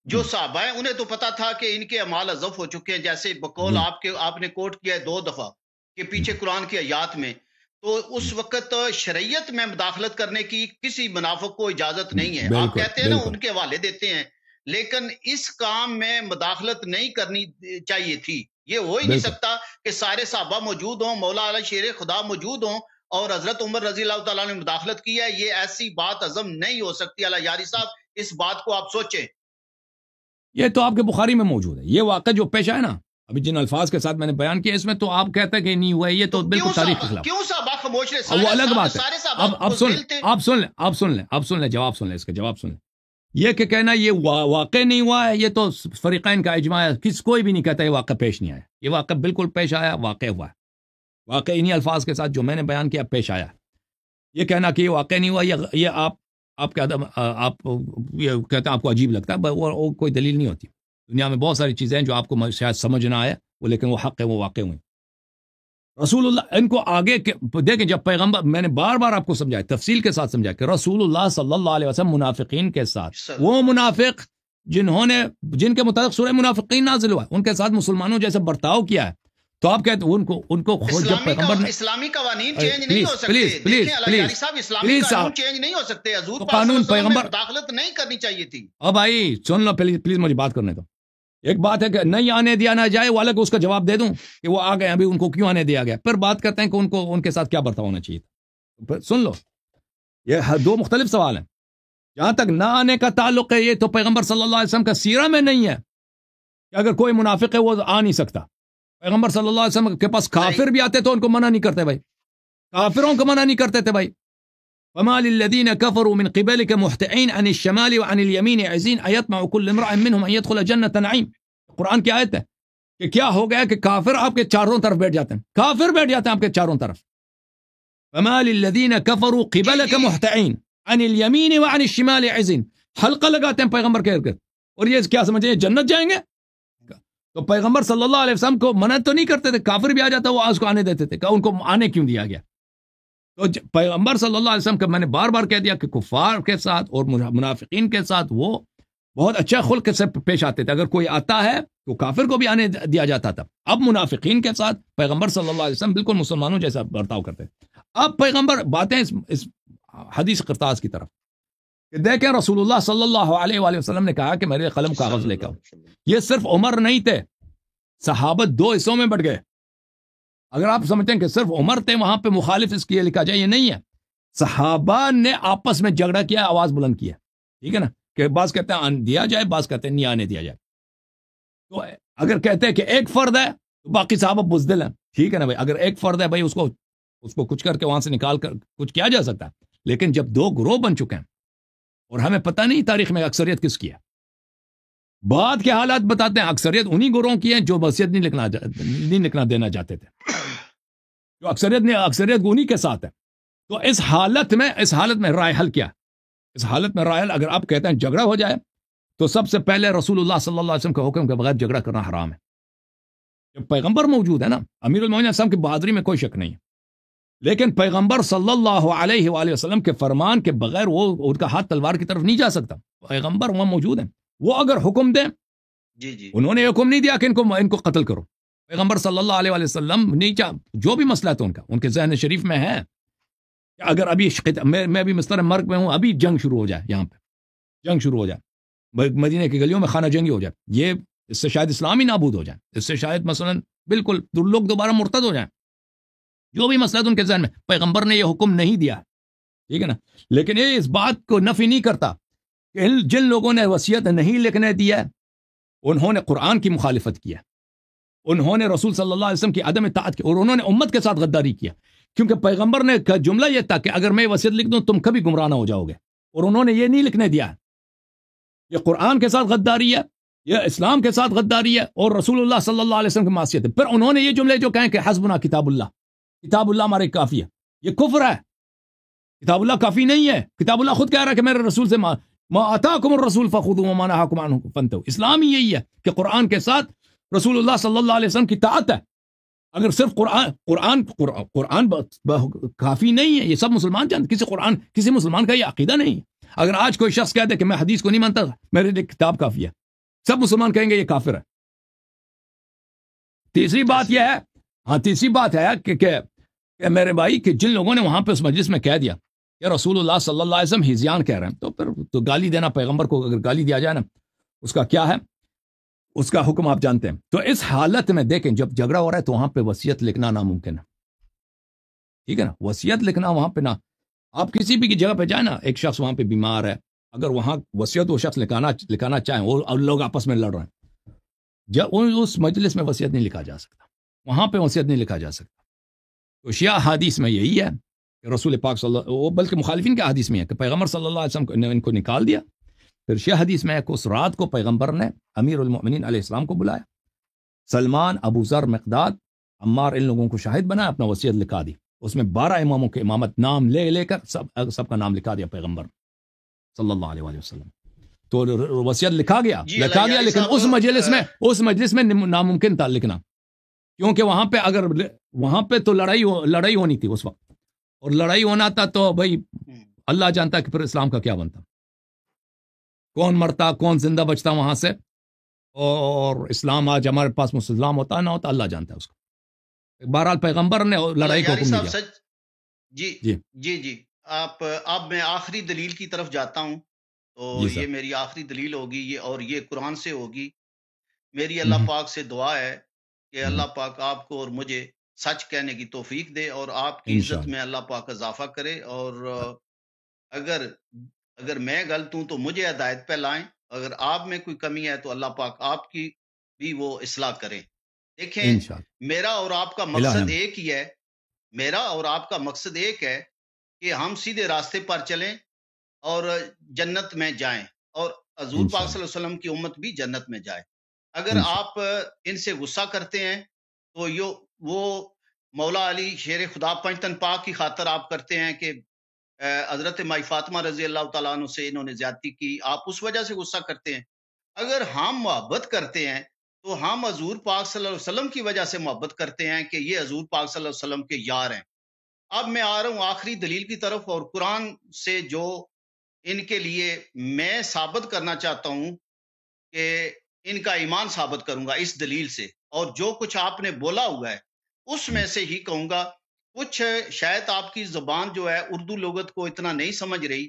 جو صحابہ ہیں انہیں تو پتا تھا کہ ان کے اعمال اضف ہو چکے ہیں، جیسے بقول آپ نے کوٹ کیا ہے 2 دفعہ کہ پیچھے قرآن کی آیات میں، تو اس وقت شریعت میں مداخلت کرنے کی کسی منافق کو اجازت نہیں ہے۔ آپ کہتے ہیں نا ان کے حوالے دیتے ہیں، لیکن اس کام میں مداخلت نہیں کرنی چاہیے تھی۔ یہ ہو ہی نہیں سکتا کہ سارے صحابہ موجود ہوں، مولا علی شیر خدا موجود ہوں اور حضرت عمر رضی اللہ تعالیٰ نے مداخلت کی ہے، یہ ایسی بات ہضم نہیں ہو سکتی۔ اللہ یاری صاحب اس بات کو آپ سوچیں۔ یہ تو آپ کے بخاری میں موجود ہے، یہ واقعہ جو پیش آیا نا ابھی جن الفاظ کے ساتھ میں نے بیان کیا، اس میں تو آپ کہتے ہیں کہ نہیں ہوا ہے، یہ تو بالکل تاریخ کے خلاف۔ کیوں صحابہ خاموش رہے؟ وہ الگ بات ہے۔ آپ سن لیں جواب سن لیں، اس کا جواب سن لیں۔ یہ کہ کہنا یہ واقع نہیں ہوا ہے، یہ تو فریقین کا اجماع ہے، کوئی بھی نہیں کہتا یہ واقعہ پیش نہیں آیا۔ یہ واقعہ بالکل پیش آیا، واقع ہوا ہے، واقع انہی الفاظ کے ساتھ جو میں نے بیان کیا پیش آیا۔ یہ کہنا کہ یہ واقع نہیں ہوا، یہ آپ کے آپ یہ کہتے ہیں آپ کو عجیب لگتا ہے، وہ کوئی دلیل نہیں ہوتی۔ دنیا میں بہت ساری چیزیں ہیں جو آپ کو شاید سمجھ نہ آئے، وہ لیکن وہ حق ہے، وہ واقع ہوئے۔ رسول اللہ ان کو آگے دیکھیں، جب پیغمبر، میں نے بار بار آپ کو سمجھایا، تفصیل کے ساتھ سمجھایا کہ رسول اللہ صلی اللہ علیہ وسلم منافقین کے ساتھ، وہ منافق جن کے متعلق سورہ منافقین نازل ہوا، ان کے ساتھ مسلمانوں جیسے برتاؤ کیا ہے، تو آپ کہتے ہیں ان کو خود جب پیغمبر نے اسلامی قوانین چینج نہیں ہو سکتے، اسلامی قانون چینج نہیں ہو سکتے، حضور قانون پیغمبر مداخلت نہیں کرنی چاہیے تھی۔ اب بھائی سن لو، پلیز مجھے بات کرنے دو۔ ایک بات ہے کہ نہیں آنے دیا نہ جائے، والے کو اس کا جواب دے دوں کہ وہ آ گئے، ابھی ان کو کیوں آنے دیا گیا، پھر بات کرتے ہیں کہ ان کے ساتھ کیا برتاؤ ہونا چاہیے تھا۔ سن لو، یہ 2 مختلف سوال ہیں۔ جہاں تک نہ آنے کا تعلق ہے، یہ تو پیغمبر صلی اللہ علیہ وسلم کا سیرہ میں نہیں ہے کہ اگر کوئی منافق ہے وہ آ نہیں سکتا۔ پیغمبر صلی اللہ علیہ وسلم کے پاس کافر بھی آتے تو ان کو منع نہیں کرتے بھائی، کافروں کو منع نہیں کرتے تھے بھائی۔ وما للذين كفروا من قبلك مهطعين عن الشمال وعن اليمين عزين ايطمع كل امرئ منهم ان يدخل جنة نعيم۔ قرآن کی آیت ہے کہ کیا ہو گیا کہ کافر آپ کے چاروں طرف بیٹھ جاتے ہیں، کافر بیٹھ جاتے ہیں آپ کے چاروں طرف۔ وما للذين كفروا قبلك مهطعين عن اليمين وعن الشمال عزين، حلقہ لگاتے ہیں پیغمبر کے ارد، اور یہ کیا سمجھیں جنت جائیں گے؟ تو پیغمبر صلی اللہ علیہ وسلم کو منع تو نہیں کرتے تھے، کافر بھی آ جاتا وہ اس کو آنے دیتے تھے، کہ ان کو آنے کیوں دیا گیا؟ تو پیغمبر صلی اللہ علیہ وسلم کا میں نے بار بار کہہ دیا کہ کفار کے ساتھ اور منافقین کے ساتھ وہ بہت اچھا خلق سے پیش آتے تھے، اگر کوئی آتا ہے تو کافر کو بھی آنے دیا جاتا تھا۔ اب منافقین کے ساتھ پیغمبر صلی اللہ علیہ وسلم بالکل مسلمانوں جیسا برتاؤ کرتے۔ اب پیغمبر باتیں اس حدیث قرطاس کی طرف کہ دیکھیں رسول اللہ صلی اللہ علیہ وآلہ وسلم نے کہا کہ میرے قلم کاغذ لے کے آؤ۔ یہ صرف عمر نہیں تھے، صحابہ 2 حصوں میں بٹ گئے۔ اگر آپ سمجھتے ہیں کہ صرف عمر تھے وہاں پہ مخالف اس کے لکھا جائے، یہ نہیں ہے، صحابہ نے آپس میں جھگڑا کیا، آواز بلند کیا، ٹھیک ہے نا، کہ بعض کہتے ہیں دیا جائے، بعض کہتے ہیں نہیں آنے دیا جائے۔ تو اگر کہتے ہیں کہ ایک فرد ہے تو باقی صحابہ بزدل ہیں، ٹھیک ہے نا بھائی، اگر ایک فرد ہے بھائی اس کو کچھ کر کے وہاں سے نکال کر کچھ کیا جا سکتا ہے، لیکن جب 2 گروہ بن چکے ہیں اور ہمیں پتہ نہیں تاریخ میں اکثریت کس کی ہے، بعد کے حالات بتاتے ہیں اکثریت انہی گروہوں کی ہیں جو وصیت نہیں لکھنا دینا چاہتے تھے، جو اکثریت انہی کے ساتھ ہے۔ تو اس حالت میں رائے حل کیا؟ اس حالت میں رائے حل، اگر آپ کہتے ہیں جھگڑا ہو جائے تو سب سے پہلے رسول اللہ صلی اللہ علیہ وسلم کے حکم کے بغیر جھگڑا کرنا حرام ہے، جب پیغمبر موجود ہے نا، امیر المومنین صاحب کی بہادری میں کوئی شک نہیں ہے، لیکن پیغمبر صلی اللہ علیہ وآلہ وسلم کے فرمان کے بغیر وہ ان کا ہاتھ تلوار کی طرف نہیں جا سکتا. پیغمبر وہاں موجود ہیں، وہ اگر حکم دیں، جی انہوں نے حکم نہیں دیا کہ ان کو قتل کرو. پیغمبر صلی اللہ علیہ وآلہ وسلم نہیں جو بھی مسئلہ تھا ان کے ذہن شریف میں ہے کہ اگر ابھی میں بھی مستر مرگ میں ہوں، ابھی جنگ شروع ہو جائے، یہاں پہ جنگ شروع ہو جائے، مدینہ کی گلیوں میں خانہ جنگی ہو جائے، یہ اس سے شاید اسلام ہی نابود ہو جائے، اس سے شاید مثلا بالکل لوگ دوبارہ مرتد ہو جائیں، جو بھی مسئلہ ان کے ذہن میں. پیغمبر نے یہ حکم نہیں دیا، ٹھیک ہے نا. لیکن یہ اس بات کو نفی نہیں کرتا کہ جن لوگوں نے وصیت نہیں لکھنے دیا انہوں نے قرآن کی مخالفت کیا، انہوں نے رسول صلی اللہ علیہ وسلم کی عدم اطاعت کی، اور انہوں نے امت کے ساتھ غداری کیا. کیونکہ پیغمبر نے جملہ یہ تھا کہ اگر میں وصیت لکھ دوں تم کبھی گمراہ نہ ہو جاؤ گے، اور انہوں نے یہ نہیں لکھنے دیا. یہ قرآن کے ساتھ غداری ہے، یہ اسلام کے ساتھ غداری ہے، اور رسول اللہ صلی اللہ علیہ وسلم کی معصیت ہے. پھر انہوں نے یہ جملے جو کہیں کہ حسبنا کتاب اللہ ہمارے کافی ہے، یہ کفر ہے. کتاب اللہ کافی نہیں ہے. کتاب اللہ خود کہہ رہا ہے کہ میرے رسول سے ما آتاکم الرسول فخذوہ وما نہاکم عنہ فانتہوا. اسلام ہی یہی ہے کہ قرآن کے ساتھ رسول اللہ صلی اللہ علیہ وسلم کی طاعت ہے. اگر صرف قرآن کافی نہیں ہے، یہ سب مسلمان جانتے. کسی مسلمان کا یہ عقیدہ نہیں ہے. اگر آج کوئی شخص کہہ دے کہ میں حدیث کو نہیں مانتا، میرے لیے کتاب کافی ہے، سب مسلمان کہیں گے یہ کافر ہے. تیسری بات یہ ہے کہ میرے بھائی کہ جن لوگوں نے وہاں پہ اس مجلس میں کہہ دیا کہ رسول اللہ صلی اللہ علیہ وسلم ہیزیان کہہ رہے ہیں، تو پھر تو گالی دینا پیغمبر کو، اگر گالی دیا جائے نا، اس کا کیا ہے، اس کا حکم آپ جانتے ہیں. تو اس حالت میں دیکھیں جب جھگڑا ہو رہا ہے تو وہاں پہ وصیت لکھنا ناممکن ہے. ٹھیک ہے نا، وصیت لکھنا وہاں پہ نہ. آپ کسی بھی کی جگہ پہ جائیں نا، ایک شخص وہاں پہ بیمار ہے، اگر وہاں وصیت وہ شخص لکھانا چاہیں، اور لوگ آپس میں لڑ رہے ہیں، جب اس مجلس میں وصیت نہیں لکھا جا سکتا، وہاں پہ وصیت نہیں لکھا جا سکتا. تو شیعہ حدیث میں یہی ہے کہ رسول پاک صلی اللہ، بلکہ مخالفین کے حدیث میں ہے کہ پیغمبر صلی اللہ علیہ وسلم نے ان کو نکال دیا. پھر شیعہ حدیث میں ہے کہ اس رات کو پیغمبر نے امیر المؤمنین علیہ السلام کو بلایا، سلمان، ابو ذر، مقداد، عمار، ان لوگوں کو شاہد بنایا، اپنا وصیت لکھا دی. اس میں 12 اماموں کے امامت نام لے کر سب کا نام لکھا دیا پیغمبر صلی اللہ علیہ وسلم. تو وصیت لکھا گیا، لیکن اس مجلس میں ناممکن تھا لکھنا، کیونکہ وہاں پہ تو لڑائی ہونی تھی اس وقت، اور لڑائی ہونا تھا تو بھائی اللہ جانتا کہ پھر اسلام کا کیا بنتا، کون مرتا کون زندہ بچتا وہاں سے، اور اسلام آج ہمارے پاس مسلم ہوتا نہ ہوتا اللہ جانتا ہے اس کو. بہرحال پیغمبر نے لڑائی کو حکم دیا. جی اب میں آخری دلیل کی طرف جاتا ہوں. تو یہ میری آخری دلیل ہوگی، اور یہ قرآن سے ہوگی. میری اللہ پاک سے دعا ہے کہ اللہ پاک آپ کو اور مجھے سچ کہنے کی توفیق دے، اور آپ کی عزت میں اللہ پاک اضافہ کرے. اور اگر میں غلط ہوں تو مجھے ہدایت پہ لائیں، اگر آپ میں کوئی کمی ہے تو اللہ پاک آپ کی بھی وہ اصلاح کرے. دیکھیں، میرا اور آپ کا مقصد ایک ہی ہے، کہ ہم سیدھے راستے پر چلیں اور جنت میں جائیں، اور حضور پاک صلی اللہ علیہ وسلم کی امت بھی جنت میں جائے. اگر آپ ان سے غصہ کرتے ہیں تو وہ مولا علی شیر خدا پنجتن پاک کی خاطر آپ کرتے ہیں کہ حضرت مائی فاطمہ رضی اللہ تعالیٰ عنہ سے انہوں نے زیادتی کی، آپ اس وجہ سے غصہ کرتے ہیں. اگر ہم محبت کرتے ہیں تو ہم حضور پاک صلی اللہ علیہ وسلم کی وجہ سے محبت کرتے ہیں کہ یہ حضور پاک صلی اللہ علیہ وسلم کے یار ہیں. اب میں آ رہا ہوں آخری دلیل کی طرف، اور قرآن سے جو ان کے لیے میں ثابت کرنا چاہتا ہوں کہ ان کا ایمان ثابت کروں گا اس دلیل سے، اور جو کچھ آپ نے بولا ہوا ہے اس میں سے ہی کہوں گا. کچھ شاید آپ کی زبان جو ہے اردو لغت کو اتنا نہیں سمجھ رہی.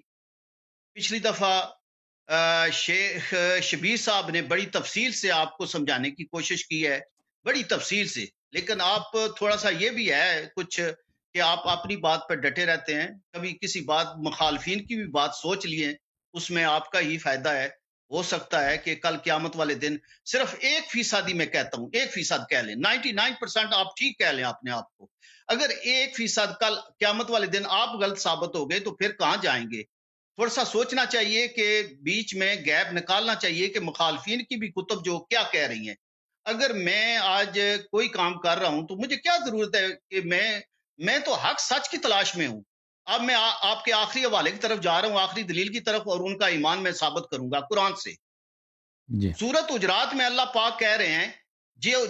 پچھلی دفعہ شیخ شبیر صاحب نے بڑی تفصیل سے آپ کو سمجھانے کی کوشش کی ہے، بڑی تفصیل سے، لیکن آپ تھوڑا سا یہ بھی ہے کچھ کہ آپ اپنی بات پر ڈٹے رہتے ہیں. کبھی کسی بات مخالفین کی بھی بات سوچ لیے، اس میں آپ کا ہی فائدہ ہے. ہو سکتا ہے کہ کل قیامت والے دن صرف 1% ہی میں کہتا ہوں، 1% کہہ لیں، 99% آپ ٹھیک کہہ لیں اپنے آپ کو. اگر 1% کل قیامت والے دن آپ غلط ثابت ہو گئے تو پھر کہاں جائیں گے؟ تھوڑا سا سوچنا چاہیے، کہ بیچ میں گیپ نکالنا چاہیے کہ مخالفین کی بھی کتب جو کیا کہہ رہی ہیں. اگر میں آج کوئی کام کر رہا ہوں تو مجھے کیا ضرورت ہے کہ میں تو حق سچ کی تلاش میں ہوں. اب میں آپ کے آخری حوالے کی طرف جا رہا ہوں، آخری دلیل کی طرف، اور ان کا ایمان میں ثابت کروں گا قرآن سے. سورۃ حجرات میں اللہ پاک کہہ رہے ہیں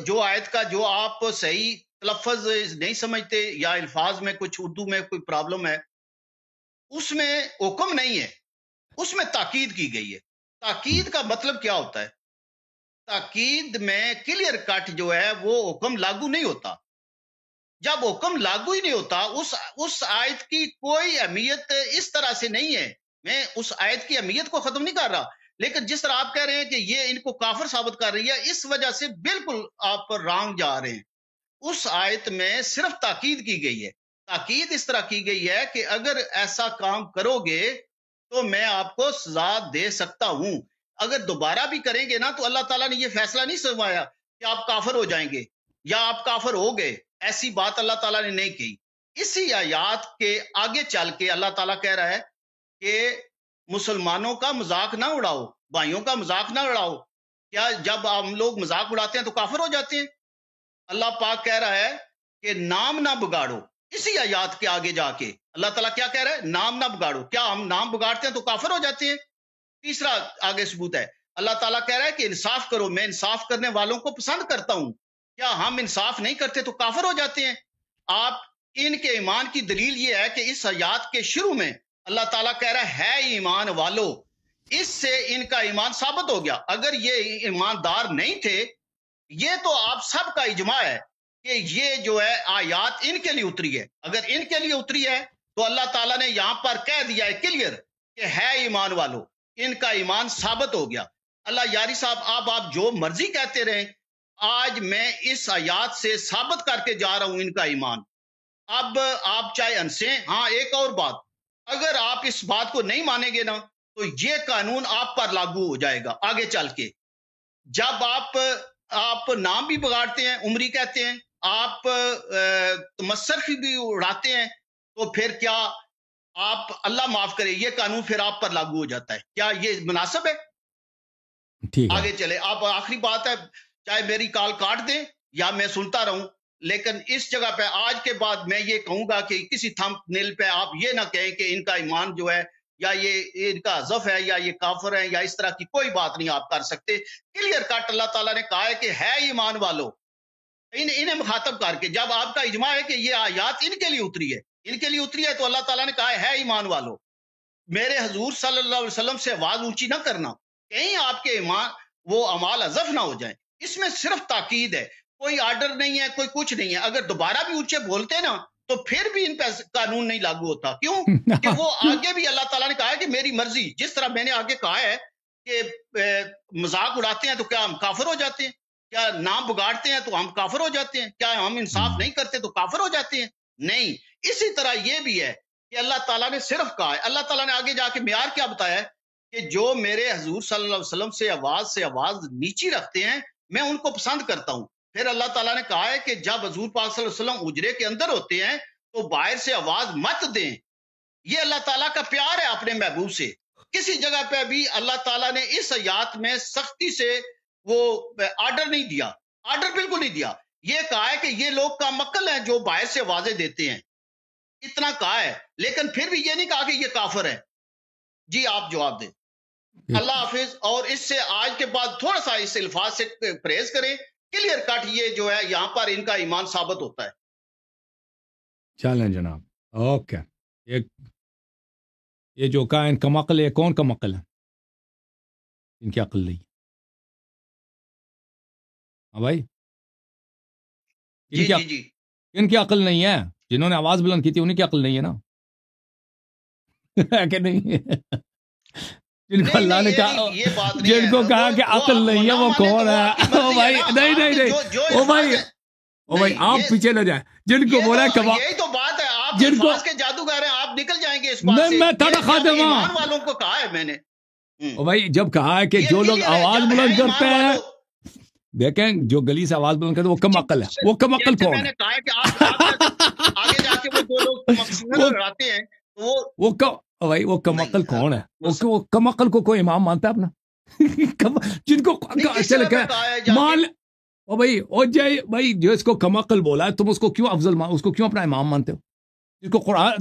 جو آیت کا جو آپ صحیح تلفظ نہیں سمجھتے یا الفاظ میں کچھ اردو میں کوئی پرابلم ہے، اس میں حکم نہیں ہے، اس میں تاکید کی گئی ہے۔ تاکید کا مطلب کیا ہوتا ہے؟ تاکید میں کلیئر کٹ جو ہے وہ حکم لاگو نہیں ہوتا۔ جب حکم لاگو ہی نہیں ہوتا، اس آیت کی کوئی اہمیت اس طرح سے نہیں ہے۔ میں اس آیت کی اہمیت کو ختم نہیں کر رہا، لیکن جس طرح آپ کہہ رہے ہیں کہ یہ ان کو کافر ثابت کر رہی ہے، اس وجہ سے بالکل آپ رانگ جا رہے ہیں۔ اس آیت میں صرف تاکید کی گئی ہے۔ تاکید اس طرح کی گئی ہے کہ اگر ایسا کام کرو گے تو میں آپ کو سزا دے سکتا ہوں۔ اگر دوبارہ بھی کریں گے نا تو اللہ تعالیٰ نے یہ فیصلہ نہیں فرمایا کہ آپ کافر ہو جائیں گے یا آپ کافر ہو گئے، ایسی بات اللہ تعالیٰ نے نہیں کی۔ اسی آیات کے آگے چل کے اللہ تعالیٰ کہہ رہا ہے کہ مسلمانوں کا مذاق نہ اڑاؤ، بھائیوں کا مذاق نہ اڑاؤ۔ کیا جب ہم لوگ مذاق اڑاتے ہیں تو کافر ہو جاتے ہیں؟ اللہ پاک کہہ رہا ہے کہ نام نہ بگاڑو۔ اسی آیات کے آگے جا کے اللہ تعالیٰ کیا کہہ رہا ہے؟ نام نہ بگاڑو۔ کیا ہم نام بگاڑتے ہیں تو کافر ہو جاتے ہیں؟ تیسرا آگے ثبوت ہے، اللہ تعالیٰ کہہ رہا ہے کہ انصاف کرو، میں انصاف کرنے والوں کو پسند کرتا ہوں۔ کیا ہم انصاف نہیں کرتے تو کافر ہو جاتے ہیں؟ آپ ان کے ایمان کی دلیل یہ ہے کہ اس آیات کے شروع میں اللہ تعالیٰ کہہ رہا ہے ایمان والو، اس سے ان کا ایمان ثابت ہو گیا۔ اگر یہ ایماندار نہیں تھے، یہ تو آپ سب کا اجماع ہے کہ یہ جو ہے آیات ان کے لیے اتری ہے۔ اگر ان کے لیے اتری ہے تو اللہ تعالیٰ نے یہاں پر کہہ دیا ہے کلیئر کہ ہے ایمان والو، ان کا ایمان ثابت ہو گیا۔ اللہ یاری صاحب آپ جو مرضی کہتے رہیں، آج میں اس آیات سے ثابت کر کے جا رہا ہوں ان کا ایمان۔ اب آپ چاہے ہنسیں۔ ہاں، ایک اور بات، اگر آپ اس بات کو نہیں مانیں گے نا تو یہ قانون آپ پر لاگو ہو جائے گا آگے چل کے۔ جب آپ نام بھی بگاڑتے ہیں، عمری کہتے ہیں، آپ مسرف بھی اڑاتے ہیں، تو پھر کیا آپ اللہ معاف کرے یہ قانون پھر آپ پر لاگو ہو جاتا ہے؟ کیا یہ مناسب ہے؟ ٹھیک ہے، آگے چلے۔ آپ آخری بات ہے، چاہے میری کال کاٹ دیں یا میں سنتا رہوں، لیکن اس جگہ پہ آج کے بعد میں یہ کہوں گا کہ کسی تھمب نیل پہ آپ یہ نہ کہیں کہ ان کا ایمان جو ہے یا یہ ان کا حذف ہے یا یہ کافر ہے یا اس طرح کی کوئی بات نہیں آپ کر سکتے۔ کلیئر کٹ اللہ تعالیٰ نے کہا ہے کہ ہے ایمان والو، انہیں مخاطب کر کے۔ جب آپ کا اجماع ہے کہ یہ آیات ان کے لیے اتری ہے، ان کے لیے اتری ہے، تو اللہ تعالیٰ نے کہا ہے ایمان والو۔ میرے حضور صلی اللہ علیہ وسلم سے آواز اونچی نہ کرنا، کہیں آپ کے ایمان وہ اعمال حذف نہ ہو جائیں۔ اس میں صرف تاکید ہے، کوئی آرڈر نہیں ہے، کوئی کچھ نہیں ہے۔ اگر دوبارہ بھی اونچے بولتے نا تو پھر بھی ان پہ قانون نہیں لاگو ہوتا۔ کیوں؟ کہ وہ آگے بھی اللہ تعالیٰ نے کہا ہے کہ میری مرضی، جس طرح میں نے آگے کہا ہے کہ مذاق اڑاتے ہیں تو کیا ہم کافر ہو جاتے ہیں؟ کیا نام بگاڑتے ہیں تو ہم کافر ہو جاتے ہیں؟ کیا ہم انصاف نہیں کرتے تو کافر ہو جاتے ہیں؟ نہیں۔ اسی طرح یہ بھی ہے کہ اللہ تعالیٰ نے صرف کہا ہے، اللہ تعالیٰ نے آگے جا کے معیار کیا بتایا ہے کہ جو میرے حضور صلی اللہ علیہ وسلم سے آواز نیچی رکھتے ہیں میں ان کو پسند کرتا ہوں۔ پھر اللہ تعالیٰ نے کہا ہے کہ جب حضور پاک صلی اللہ علیہ وسلم اجرے کے اندر ہوتے ہیں تو باہر سے آواز مت دیں۔ یہ اللہ تعالیٰ کا پیار ہے اپنے محبوب سے۔ کسی جگہ پہ بھی اللہ تعالیٰ نے اس آیات میں سختی سے وہ آرڈر نہیں دیا، آرڈر بالکل نہیں دیا۔ یہ کہا ہے کہ یہ لوگ کم عقل ہیں جو باہر سے آوازیں دیتے ہیں، اتنا کہا ہے، لیکن پھر بھی یہ نہیں کہا کہ یہ کافر ہے۔ جی آپ جواب دیں۔ اللہ حافظ۔ اور اس سے آج کے بعد تھوڑا سا اس الفاظ سے پرہیز کریں، کلیئر کٹ یہ جو ہے یہاں پر ان کا ایمان ثابت ہوتا ہے۔ چلیں جناب، اوکے۔ یہ جو کہا ان کم عقل ہے، کون کم عقل ہے؟ ان کی عقل نہیں۔ ہاں بھائی، ان کی عقل نہیں ہے، جنہوں نے آواز بلند کی تھی انہیں کی عقل نہیں ہے نا، کہ نہیں؟ جن کو اللہ نے کہا، جن کو کہا کہ عقل نہیں ہے وہ کون ہے؟ او بھائی نہیں، او بھائی آپ پیچھے نہ جائیں۔ جن کو بولا یہی تو بات ہے، آپ الفاظ کے جادوگر ہیں، آپ نکل جائیں گے اس بات سے۔ میں تھوڑا خادم ہوں، ایمان والوں کو کہا ہے میں نے۔ او بھائی جب کہا ہے کہ جو لوگ آواز بلند کرتے ہیں، دیکھیں جو گلی سے آواز بلند کرتے ہیں وہ کم عقل ہے۔ وہ کم عقل کون ہے؟ میں نے کہا ہے کہ آپ آگے جا کے وہ جو لوگ مقصود لڑاتے ہیں بھائی وہ کم عقل کون ہے؟ وہ کم عقل کو کوئی امام مانتا ہے اپنا؟ جن کو چلے کہ مان او بھائی او جائے بھائی، جو اس کو کم عقل بولا ہے تم اس کو کیوں افضل اس کو کیوں اپنا امام مانتے ہو؟ جس کو قرآن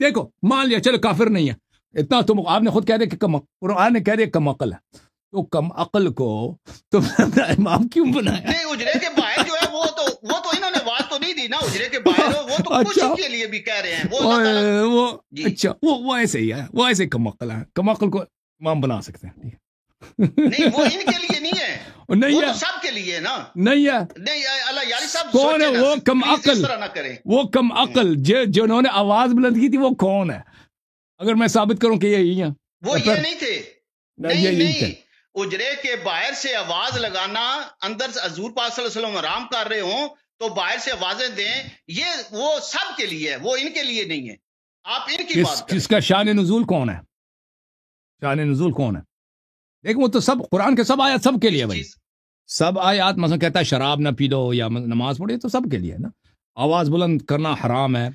دیکھو مان لیا چلو کافر نہیں ہے، اتنا تم آپ نے خود کہہ دیا کہ قرآن نے کہہ دیا کم عقل ہے، تو کم عقل کو تم نے اپنا امام کیوں بنایا؟ نہیں اجرے کے باہر جو ہے وہ تو انہوں نے بات تو نہیں دی نا، اجرے کے باہر وہ تو کچھ کے لیے بھی کہہ رہے ہیں وہ اچھا وہ ایسے ہی ہے، وہ ایسے کم عقل ہے، کم عقل کو امام بنا سکتے ہیں؟ نہیں وہ ان کے لیے نہیں ہے، نہیں ہے، سب کے لیے نا، نہیں ہے، نہیں اللہ یاری صاحب کون ہے وہ کم عقل؟ وہ کم عقل جنہوں نے آواز بلند کی تھی وہ کون ہے؟ اگر میں ثابت کروں کہ یہی ہیں، وہ یہ نہیں تھے، نہیں اجرے کے باہر سے آواز لگانا، اندر سے حضور پاک صلی اللہ علیہ وسلم آرام کر رہے ہوں تو باہر سے آوازیں دیں، یہ وہ سب کے لیے ہے، وہ ان کے لیے نہیں ہے۔ آپ ان کی بات کریں، کس کا شان نزول کون ہے؟ شان نزول کون ہے؟ دیکھ وہ تو سب قرآن کے سب آیات سب کے لیے بھائی، سب آیات مثلا کہتا ہے شراب نہ پی لو یا نماز پڑھو، تو سب کے لیے نا۔ آواز بلند کرنا حرام ہے،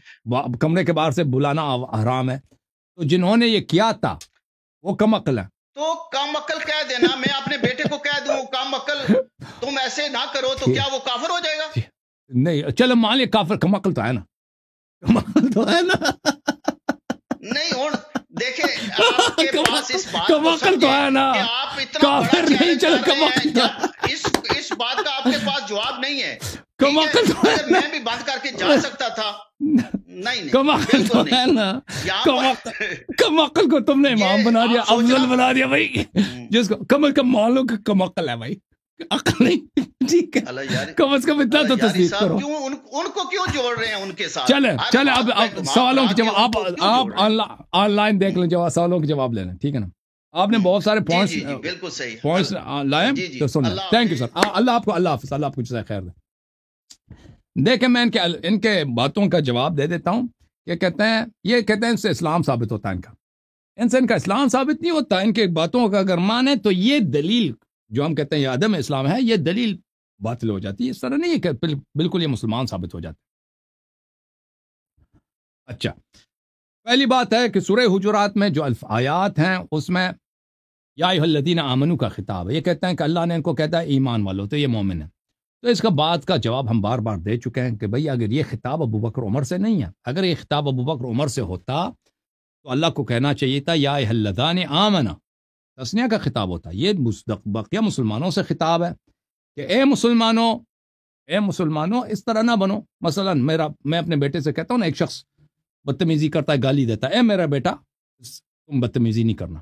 کمرے کے باہر سے بلانا حرام ہے، تو جنہوں نے یہ کیا تھا وہ کم عقل ہے۔ تو کم عقل کہہ دینا، میں اپنے بیٹے کو کہہ دوں کم عقل تم ایسے نہ کرو تو کیا وہ کافر ہو جائے گا؟ نہیں چلو مان لے کافر، کم عقل تو ہے نا، کم عقل تو ہے نا۔ نہیں اور دیکھیں آپ کے پاس اس بات کم عقل تو ہے نا، کہ آپ اتنا کافر نہیں، چلو کم عقل تو اس بات کا آپ کے پاس جواب نہیں ہے، کم عقل تو ہے، میں بھی بند کر کے جا سکتا تھا۔ نہیں کم عقل تو ہے نا، کم عقل کو تم نے امام بنا دیا، افضل بنا دیا بھائی، جس کو کم از کم مان لو کہ کم عقل ہے بھائی، عقل نہیں، ٹھیک ہے، کم از کم اتنا تو تصدیق کرو۔ ان کو کیوں جوڑ رہے ہیں ان کے ساتھ؟ چلے اب سوالوں کے جواب آپ آن لائن دیکھ لیں، جواب سوالوں کے جواب لے لیں، ٹھیک ہے نا؟ آپ نے بہت سارے پوائنٹس لائے تو سن لیں۔ تھینک یو سر، اللہ آپ کو، اللہ حافظ، اللہ آپ کو جزائے خیر دے۔ دیکھیں میں ان کے باتوں کا جواب دے دیتا ہوں۔ یہ کہتے ہیں ان سے اسلام ثابت ہوتا ہے، ان سے ان کا اسلام ثابت نہیں ہوتا، ان کے باتوں کا اگر مانے تو یہ دلیل جو ہم کہتے ہیں یہ عدم اسلام ہے، یہ دلیل باطل ہو جاتی ہے۔ اس طرح نہیں ہے کہ بالکل یہ مسلمان ثابت ہو جاتے۔ اچھا، پہلی بات ہے کہ سورہ حجرات میں جو آیات ہیں اس میں یا ایھا الذین آمنوا کا خطاب ہے، یہ کہتے ہیں کہ اللہ نے ان کو کہتا ہے ایمان والو، تو یہ مومن ہے۔ تو اس کا بات کا جواب ہم بار بار دے چکے ہیں کہ بھئی اگر یہ خطاب ابو بکر عمر سے نہیں ہے، اگر یہ خطاب ابو بکر عمر سے ہوتا تو اللہ کو کہنا چاہیے تھا یا ایھا اللذان آمنا، تثنیہ کا خطاب ہوتا۔ یہ بقیہ مسلمانوں سے خطاب ہے کہ اے مسلمانوں اس طرح نہ بنو۔ مثلا میں اپنے بیٹے سے کہتا ہوں نا، ایک شخص بدتمیزی کرتا ہے، گالی دیتا ہے، اے میرا بیٹا تم بدتمیزی نہیں کرنا،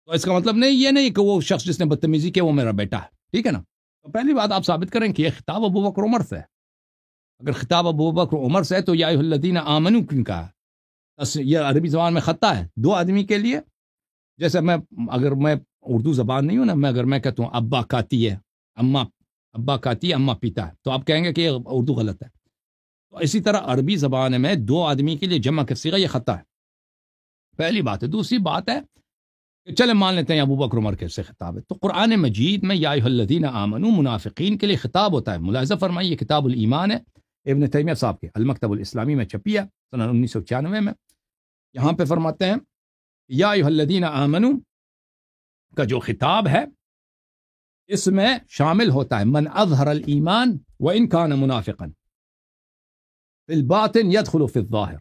تو اس کا مطلب نہیں یہ نہیں کہ وہ شخص جس نے بدتمیزی کی وہ میرا بیٹا ہے، ٹھیک ہے نا؟ تو پہلی بات آپ ثابت کریں کہ یہ خطاب ابو بکر عمر سے ہے۔ اگر خطاب ابو بکر عمر سے ہے تو یا ایھا الذین آمنوا کیوں کہا ہے؟ یہ عربی زبان میں خطہ ہے دو آدمی کے لیے۔ جیسے اگر میں اردو زبان نہیں ہوں نا، اگر میں کہتا ہوں ابا کاتی ہے، ابا کاتی ہے، اماں پیتا ہے، تو آپ کہیں گے کہ یہ اردو غلط ہے۔ تو اسی طرح عربی زبان میں دو آدمی کے لیے جمع کا صیغہ یہ خطہ ہے، پہلی بات ہے۔ دوسری بات ہے کہ چلے مان لیتے ہیں ابو بکر عمر کے سے خطاب ہے، تو قرآن مجید میں یا ایھا الذین آمنوا منافقین کے لیے خطاب ہوتا ہے۔ ملاحظہ فرمائیے، کتاب الایمان ہے ابن تیمیہ صاحب کے، المکتب الاسلامی میں چھپی ہے سنہ 1996 میں۔ یہاں پہ فرماتے ہیں یا ایھا الذین آمنوا کا جو خطاب ہے اس میں شامل ہوتا ہے من اظہر الایمان وان کان منافقا فی الباطن یدخل فی الظاہر۔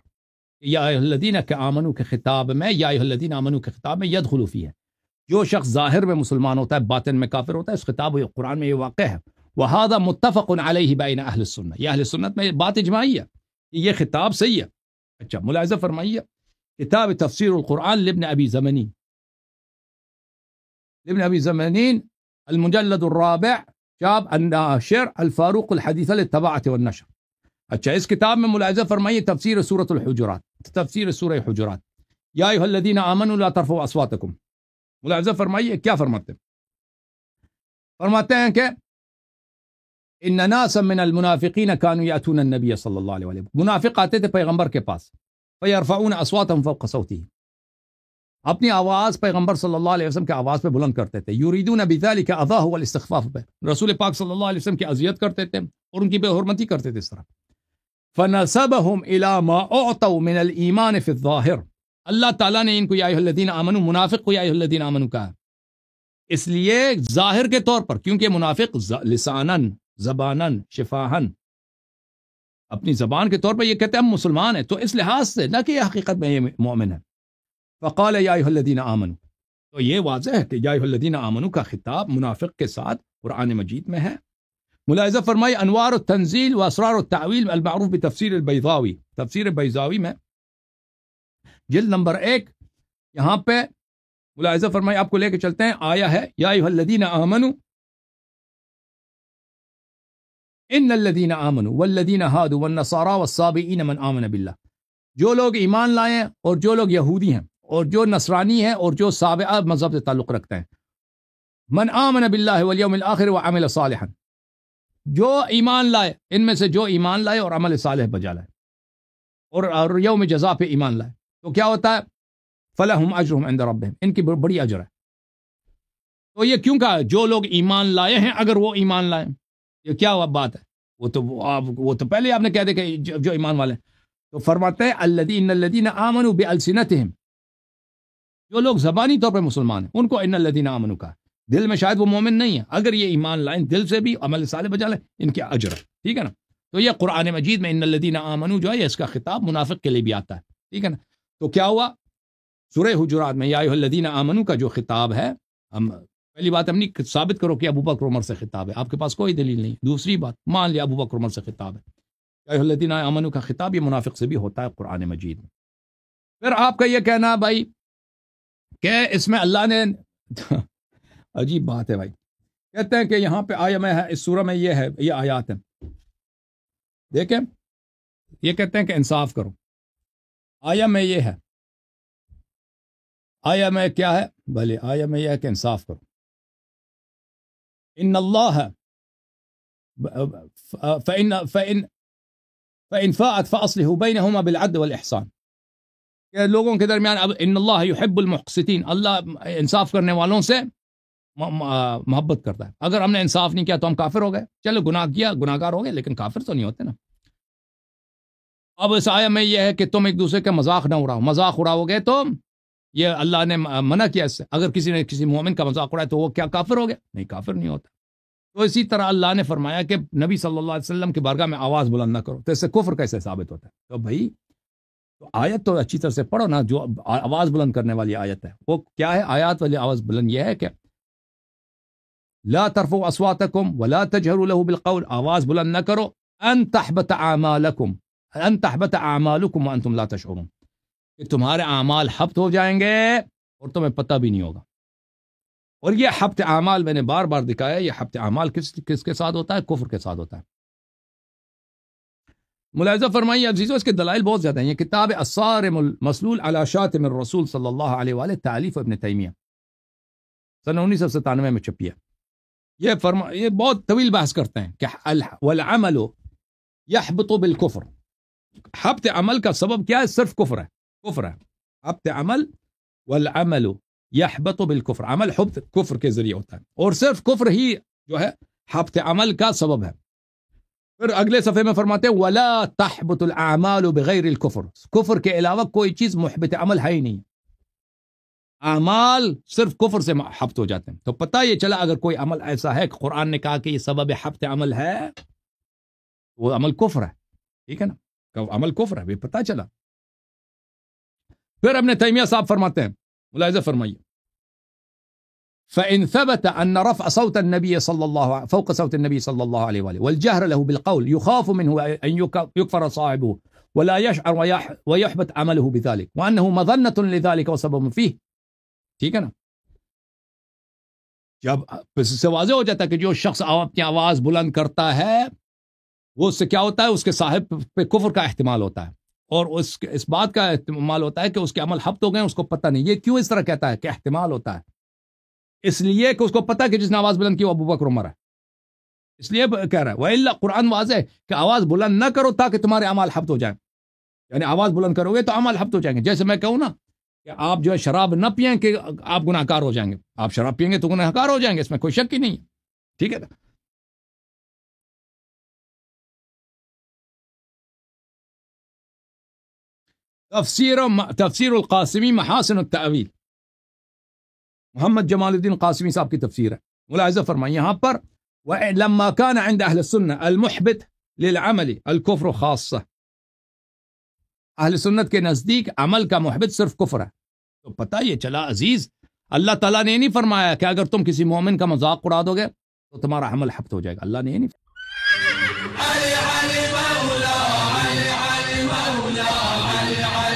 یا ایھا الذین آمنوا کے خطاب میں، یا ایھا الذین آمنوا کے خطاب میں یدخل فی ہے، جو شخص ظاہر میں مسلمان ہوتا ہے باطن میں کافر ہوتا ہے، اس خطاب قرآن میں یہ واقع ہے۔ وہذا متفق علیہ بین اہل السنہ، یہ اہل سنت میں بات اجماعی ہے کہ یہ خطاب صحیح ہے۔ اچھا، ملاحظہ فرمائیے، کتاب تفسیر القرآن لابن ابی زمانین المجلد الرابع، شاب الناشر الفاروق الحدیث للطباعۃ والنشر۔ اچھا، اس کتاب میں ملاحظہ فرمائیے تفسیر سورۃ الحجرات، تفسیر سورہ حجرات، یا ایھا الذین آمنوا لا ترفعوا اصواتکم۔ ملاحظہ فرمائیے کیا فرماتے ہیں؟ فرماتے ہیں کہ ان ناسا من المنافقین كانوا یاتون النبی صلی اللہ علیہ وسلم، منافق آتے تھے پیغمبر کے پاس، فیرفعون اصواتهم فوق صوته، اپنی آواز پیغمبر صلی اللہ علیہ وسلم کی آواز پہ بلند کرتے تھے، یریدون بذلک اذاه والاستخفاف به، رسول پاک صلی اللہ علیہ وسلم کی اذیت کرتے تھے اور ان کی بے حرمتی کرتے تھے اس طرح۔ فنسبهم الى ما اعطوا من الايمان في الظاهر، اللہ تعالیٰ نے ان کو یا ایھا الذین آمنوا، منافق کو یا ایھا الذین آمنوا کہا اس لیے ظاہر کے طور پر، کیونکہ منافق لسانن، زبانن، شفاہن، اپنی زبان کے طور پر یہ کہتے ہیں ہم مسلمان ہیں، تو اس لحاظ سے نہ کہ یہ حقیقت میں یہ مومن ہے۔ فقال یا ایھا الذین آمنوا، تو یہ واضح ہے کہ یا ایھا الذین آمنوا کا خطاب منافق کے ساتھ قرآن مجید میں ہے. ملاحظہ فرمائی انوار التنزیل و اسرار التعویل المعروف بتفسیر البیضاوی، تفسیر بیضاوی میں جلد نمبر 1 یہاں پہ ملاحظہ فرمائی، آپ کو لے کے چلتے ہیں. آیا ہے یا ایھا الذین آمنوا ان الذین آمنوا والذین ہادوا والنصارى والصابئین من آمن باللہ، جو لوگ ایمان لائے ہیں اور جو لوگ یہودی ہیں اور جو نصرانی ہیں اور جو سابعہ مذہب سے تعلق رکھتے ہیں، من آمن باللہ والیوم الآخر وعمل صالحا، جو ایمان لائے، ان میں سے جو ایمان لائے اور عمل صالح بجا لائے اور یوم جزا پہ ایمان لائے، تو کیا ہوتا ہے؟ فلہم اجرہم عند ربہم، ان کی بڑی اجر ہے. تو یہ کیوں کہا جو لوگ ایمان لائے ہیں اگر وہ ایمان لائیں؟ یہ کیا بات ہے؟ وہ تو پہلے آپ نے کہہ دے کہ جو ایمان والے ہیں. تو فرماتے ہیں ان الذین آمنوا بألسنتہم، جو لوگ زبانی طور پہ مسلمان ہیں ان کو ان الذین آمنوا کا، دل میں شاید وہ مومن نہیں ہے، اگر یہ ایمان لائیں دل سے بھی عمل صالح بجا لائیں ان کے اجر ہے. ٹھیک ہے نا؟ تو یہ قرآن مجید میں ان الذین آمنوا جو ہے اس کا خطاب منافق کے لیے بھی آتا ہے. ٹھیک ہے نا؟ تو کیا ہوا سورہ حجرات میں یا ایھا الذین آمنوا کا جو خطاب ہے، ہم پہلی بات ہم نے ثابت کرو کہ ابو بکر عمر سے خطاب ہے، آپ کے پاس کوئی دلیل نہیں. دوسری بات مان لیا ابو بکر عمر سے خطاب ہے، یا ایھا الذین آمنوا کا خطاب یہ منافق سے بھی ہوتا ہے قرآن مجید میں. پھر آپ کا یہ کہنا بھائی کہ اس میں اللہ نے عجیب بات ہے بھائی، کہتے ہیں کہ یہاں پہ آیا میں ہے اس سورہ میں یہ ہے، یہ آیات ہیں، دیکھیں یہ کہتے ہیں کہ انصاف کرو. آیا میں یہ ہے، آیا میں کیا ہے؟ بھلے آیا میں یہ ہے کہ انصاف کرو. ان اللہ فإن فاءت فأصلحوا بينهما بالعدل والإحسان، کہ لوگوں کے درمیان اب ان اللہ يحب المقسطین، اللہ انصاف کرنے والوں سے محبت کرتا ہے. اگر ہم نے انصاف نہیں کیا تو ہم کافر ہو گئے. چلو گناہ کیا، گناہ گار ہو گئے، لیکن کافر تو نہیں ہوتے نا. اب اس آیہ میں یہ ہے کہ تم ایک دوسرے کا مذاق نہ اڑاؤ، مذاق اڑاؤ گے تو یہ اللہ نے منع کیا اس سے. اگر کسی نے کسی مومن کا مذاق اڑایا تو وہ کیا کافر ہو گیا؟ نہیں، کافر نہیں ہوتا. تو اسی طرح اللہ نے فرمایا کہ نبی صلی اللہ علیہ وسلم کی بارگاہ میں آواز بلند نہ کرو، تو اس سے کفر کیسے ثابت ہوتا ہے؟ تو بھائی تو آیت تو اچھی طرح سے پڑھو نا، جو آواز بلند کرنے والی آیت ہے وہ کیا ہے؟ آیات والی آواز بلند یہ ہے کہ لا ترفعوا اصواتکم ولا تجهروا له بالقول، آواز بلند نہ کرو، ان تحبط اعمالکم وانتم لا تشعرون، کہ تمہارے اعمال حبط ہو جائیں گے اور تمہیں پتہ بھی نہیں ہوگا. اور یہ حبط اعمال میں نے بار بار دکھایا، یہ حبط اعمال کس کے ساتھ ہوتا ہے؟ کفر کے ساتھ ہوتا ہے. ملاحظہ فرمائیے عزیزو، اس کے دلائل بہت زیادہ ہیں. یہ کتاب الصارم المسلول علی شاتم الرسول صلی اللہ علیہ وآلہ، تالیف ابن تیمیہ، سن 1997 میں چھپی ہے. یہ بہت طویل بحث کرتے ہیں کہ والعمل یحبط بالکفر، حبط عمل کا سبب کیا ہے؟ صرف کفر ہے. حبط عمل والعمل یحبط بالکفر، عمل حبط کفر کے ذریعے ہوتا ہے، اور صرف کفر ہی جو ہے حبط عمل کا سبب ہے. پھر اگلے صفحے میں فرماتے ہیں ولا تحبط الاعمال بغیر الکفر، کفر کے علاوہ کوئی چیز محبط عمل ہے ہی نہیں، اعمال صرف کفر سے حبط ہو جاتے ہیں. تو پتہ یہ چلا اگر کوئی عمل ایسا ہے کہ قرآن نے کہا کہ یہ سبب حبط عمل ہے، وہ عمل کفر ہے. ٹھیک ہے نا؟ کہ عمل کفر ہے، پتہ چلا. پھر ابن تیمیہ صاحب فرماتے ہیں، ملاحظہ فرمائیے، فإن ثبت أن رفع صوت النبي صلى الله فوق صوت النبي صلى الله عليه وآله والجهر له بالقول يخاف منه أن يكفر صاحبه ولا يشعر ويحبط عمله بذلك وأنه مظنة لذلك وسبب فيه. ٹھیک ہے نا؟ جب اس سے واضح ہو جاتا ہے کہ جو شخص اپنی آواز بلند کرتا ہے وہ اس سے کیا ہوتا ہے؟ اس کے صاحب پہ کفر کا احتمال ہوتا ہے، اور اس بات کا احتمال ہوتا ہے کہ اس کے عمل حبط ہو گئے، اس کو پتہ نہیں. یہ کیوں اس طرح کہتا ہے کہ احتمال ہوتا ہے؟ اس لیے کہ اس کو پتہ کہ جس نے آواز بلند کی وہ ابو بکر عمر ہے، اس لیے کہہ رہا ہے. وَإِلَّا قرآن واضح ہے کہ آواز بلند نہ کرو تاکہ تمہارے اعمال حبط ہو جائیں. یعنی آواز بلند کرو گے تو اعمال حبط ہو جائیں گے. جیسے میں کہوں نا کہ آپ جو ہے شراب نہ پئیں کہ آپ گناہ گار ہو جائیں گے، آپ شراب پئیں گے تو گناہ گار ہو جائیں گے، اس میں کوئی شک ہی نہیں ہے. ٹھیک ہے نا؟ تفسیر القاسمی محاسن التأویل، محمد جمال الدین قاسمی صاحب کی تفسیر ہے. ملاحظہ فرمائیں یہاں پر لما كان عند اہل السنة المحبط للعمل الكفر خاصہ، اہل سنت کے نزدیک عمل کا محبط صرف کفر ہے. تو پتہ یہ چلا عزیز، اللہ تعالیٰ نے نہیں فرمایا کہ اگر تم کسی مومن کا مذاق اڑا دو گے تو تمہارا عمل حبط ہو جائے گا. اللہ نے یہ نہیں علی علی مولا علی علی مولا علی علی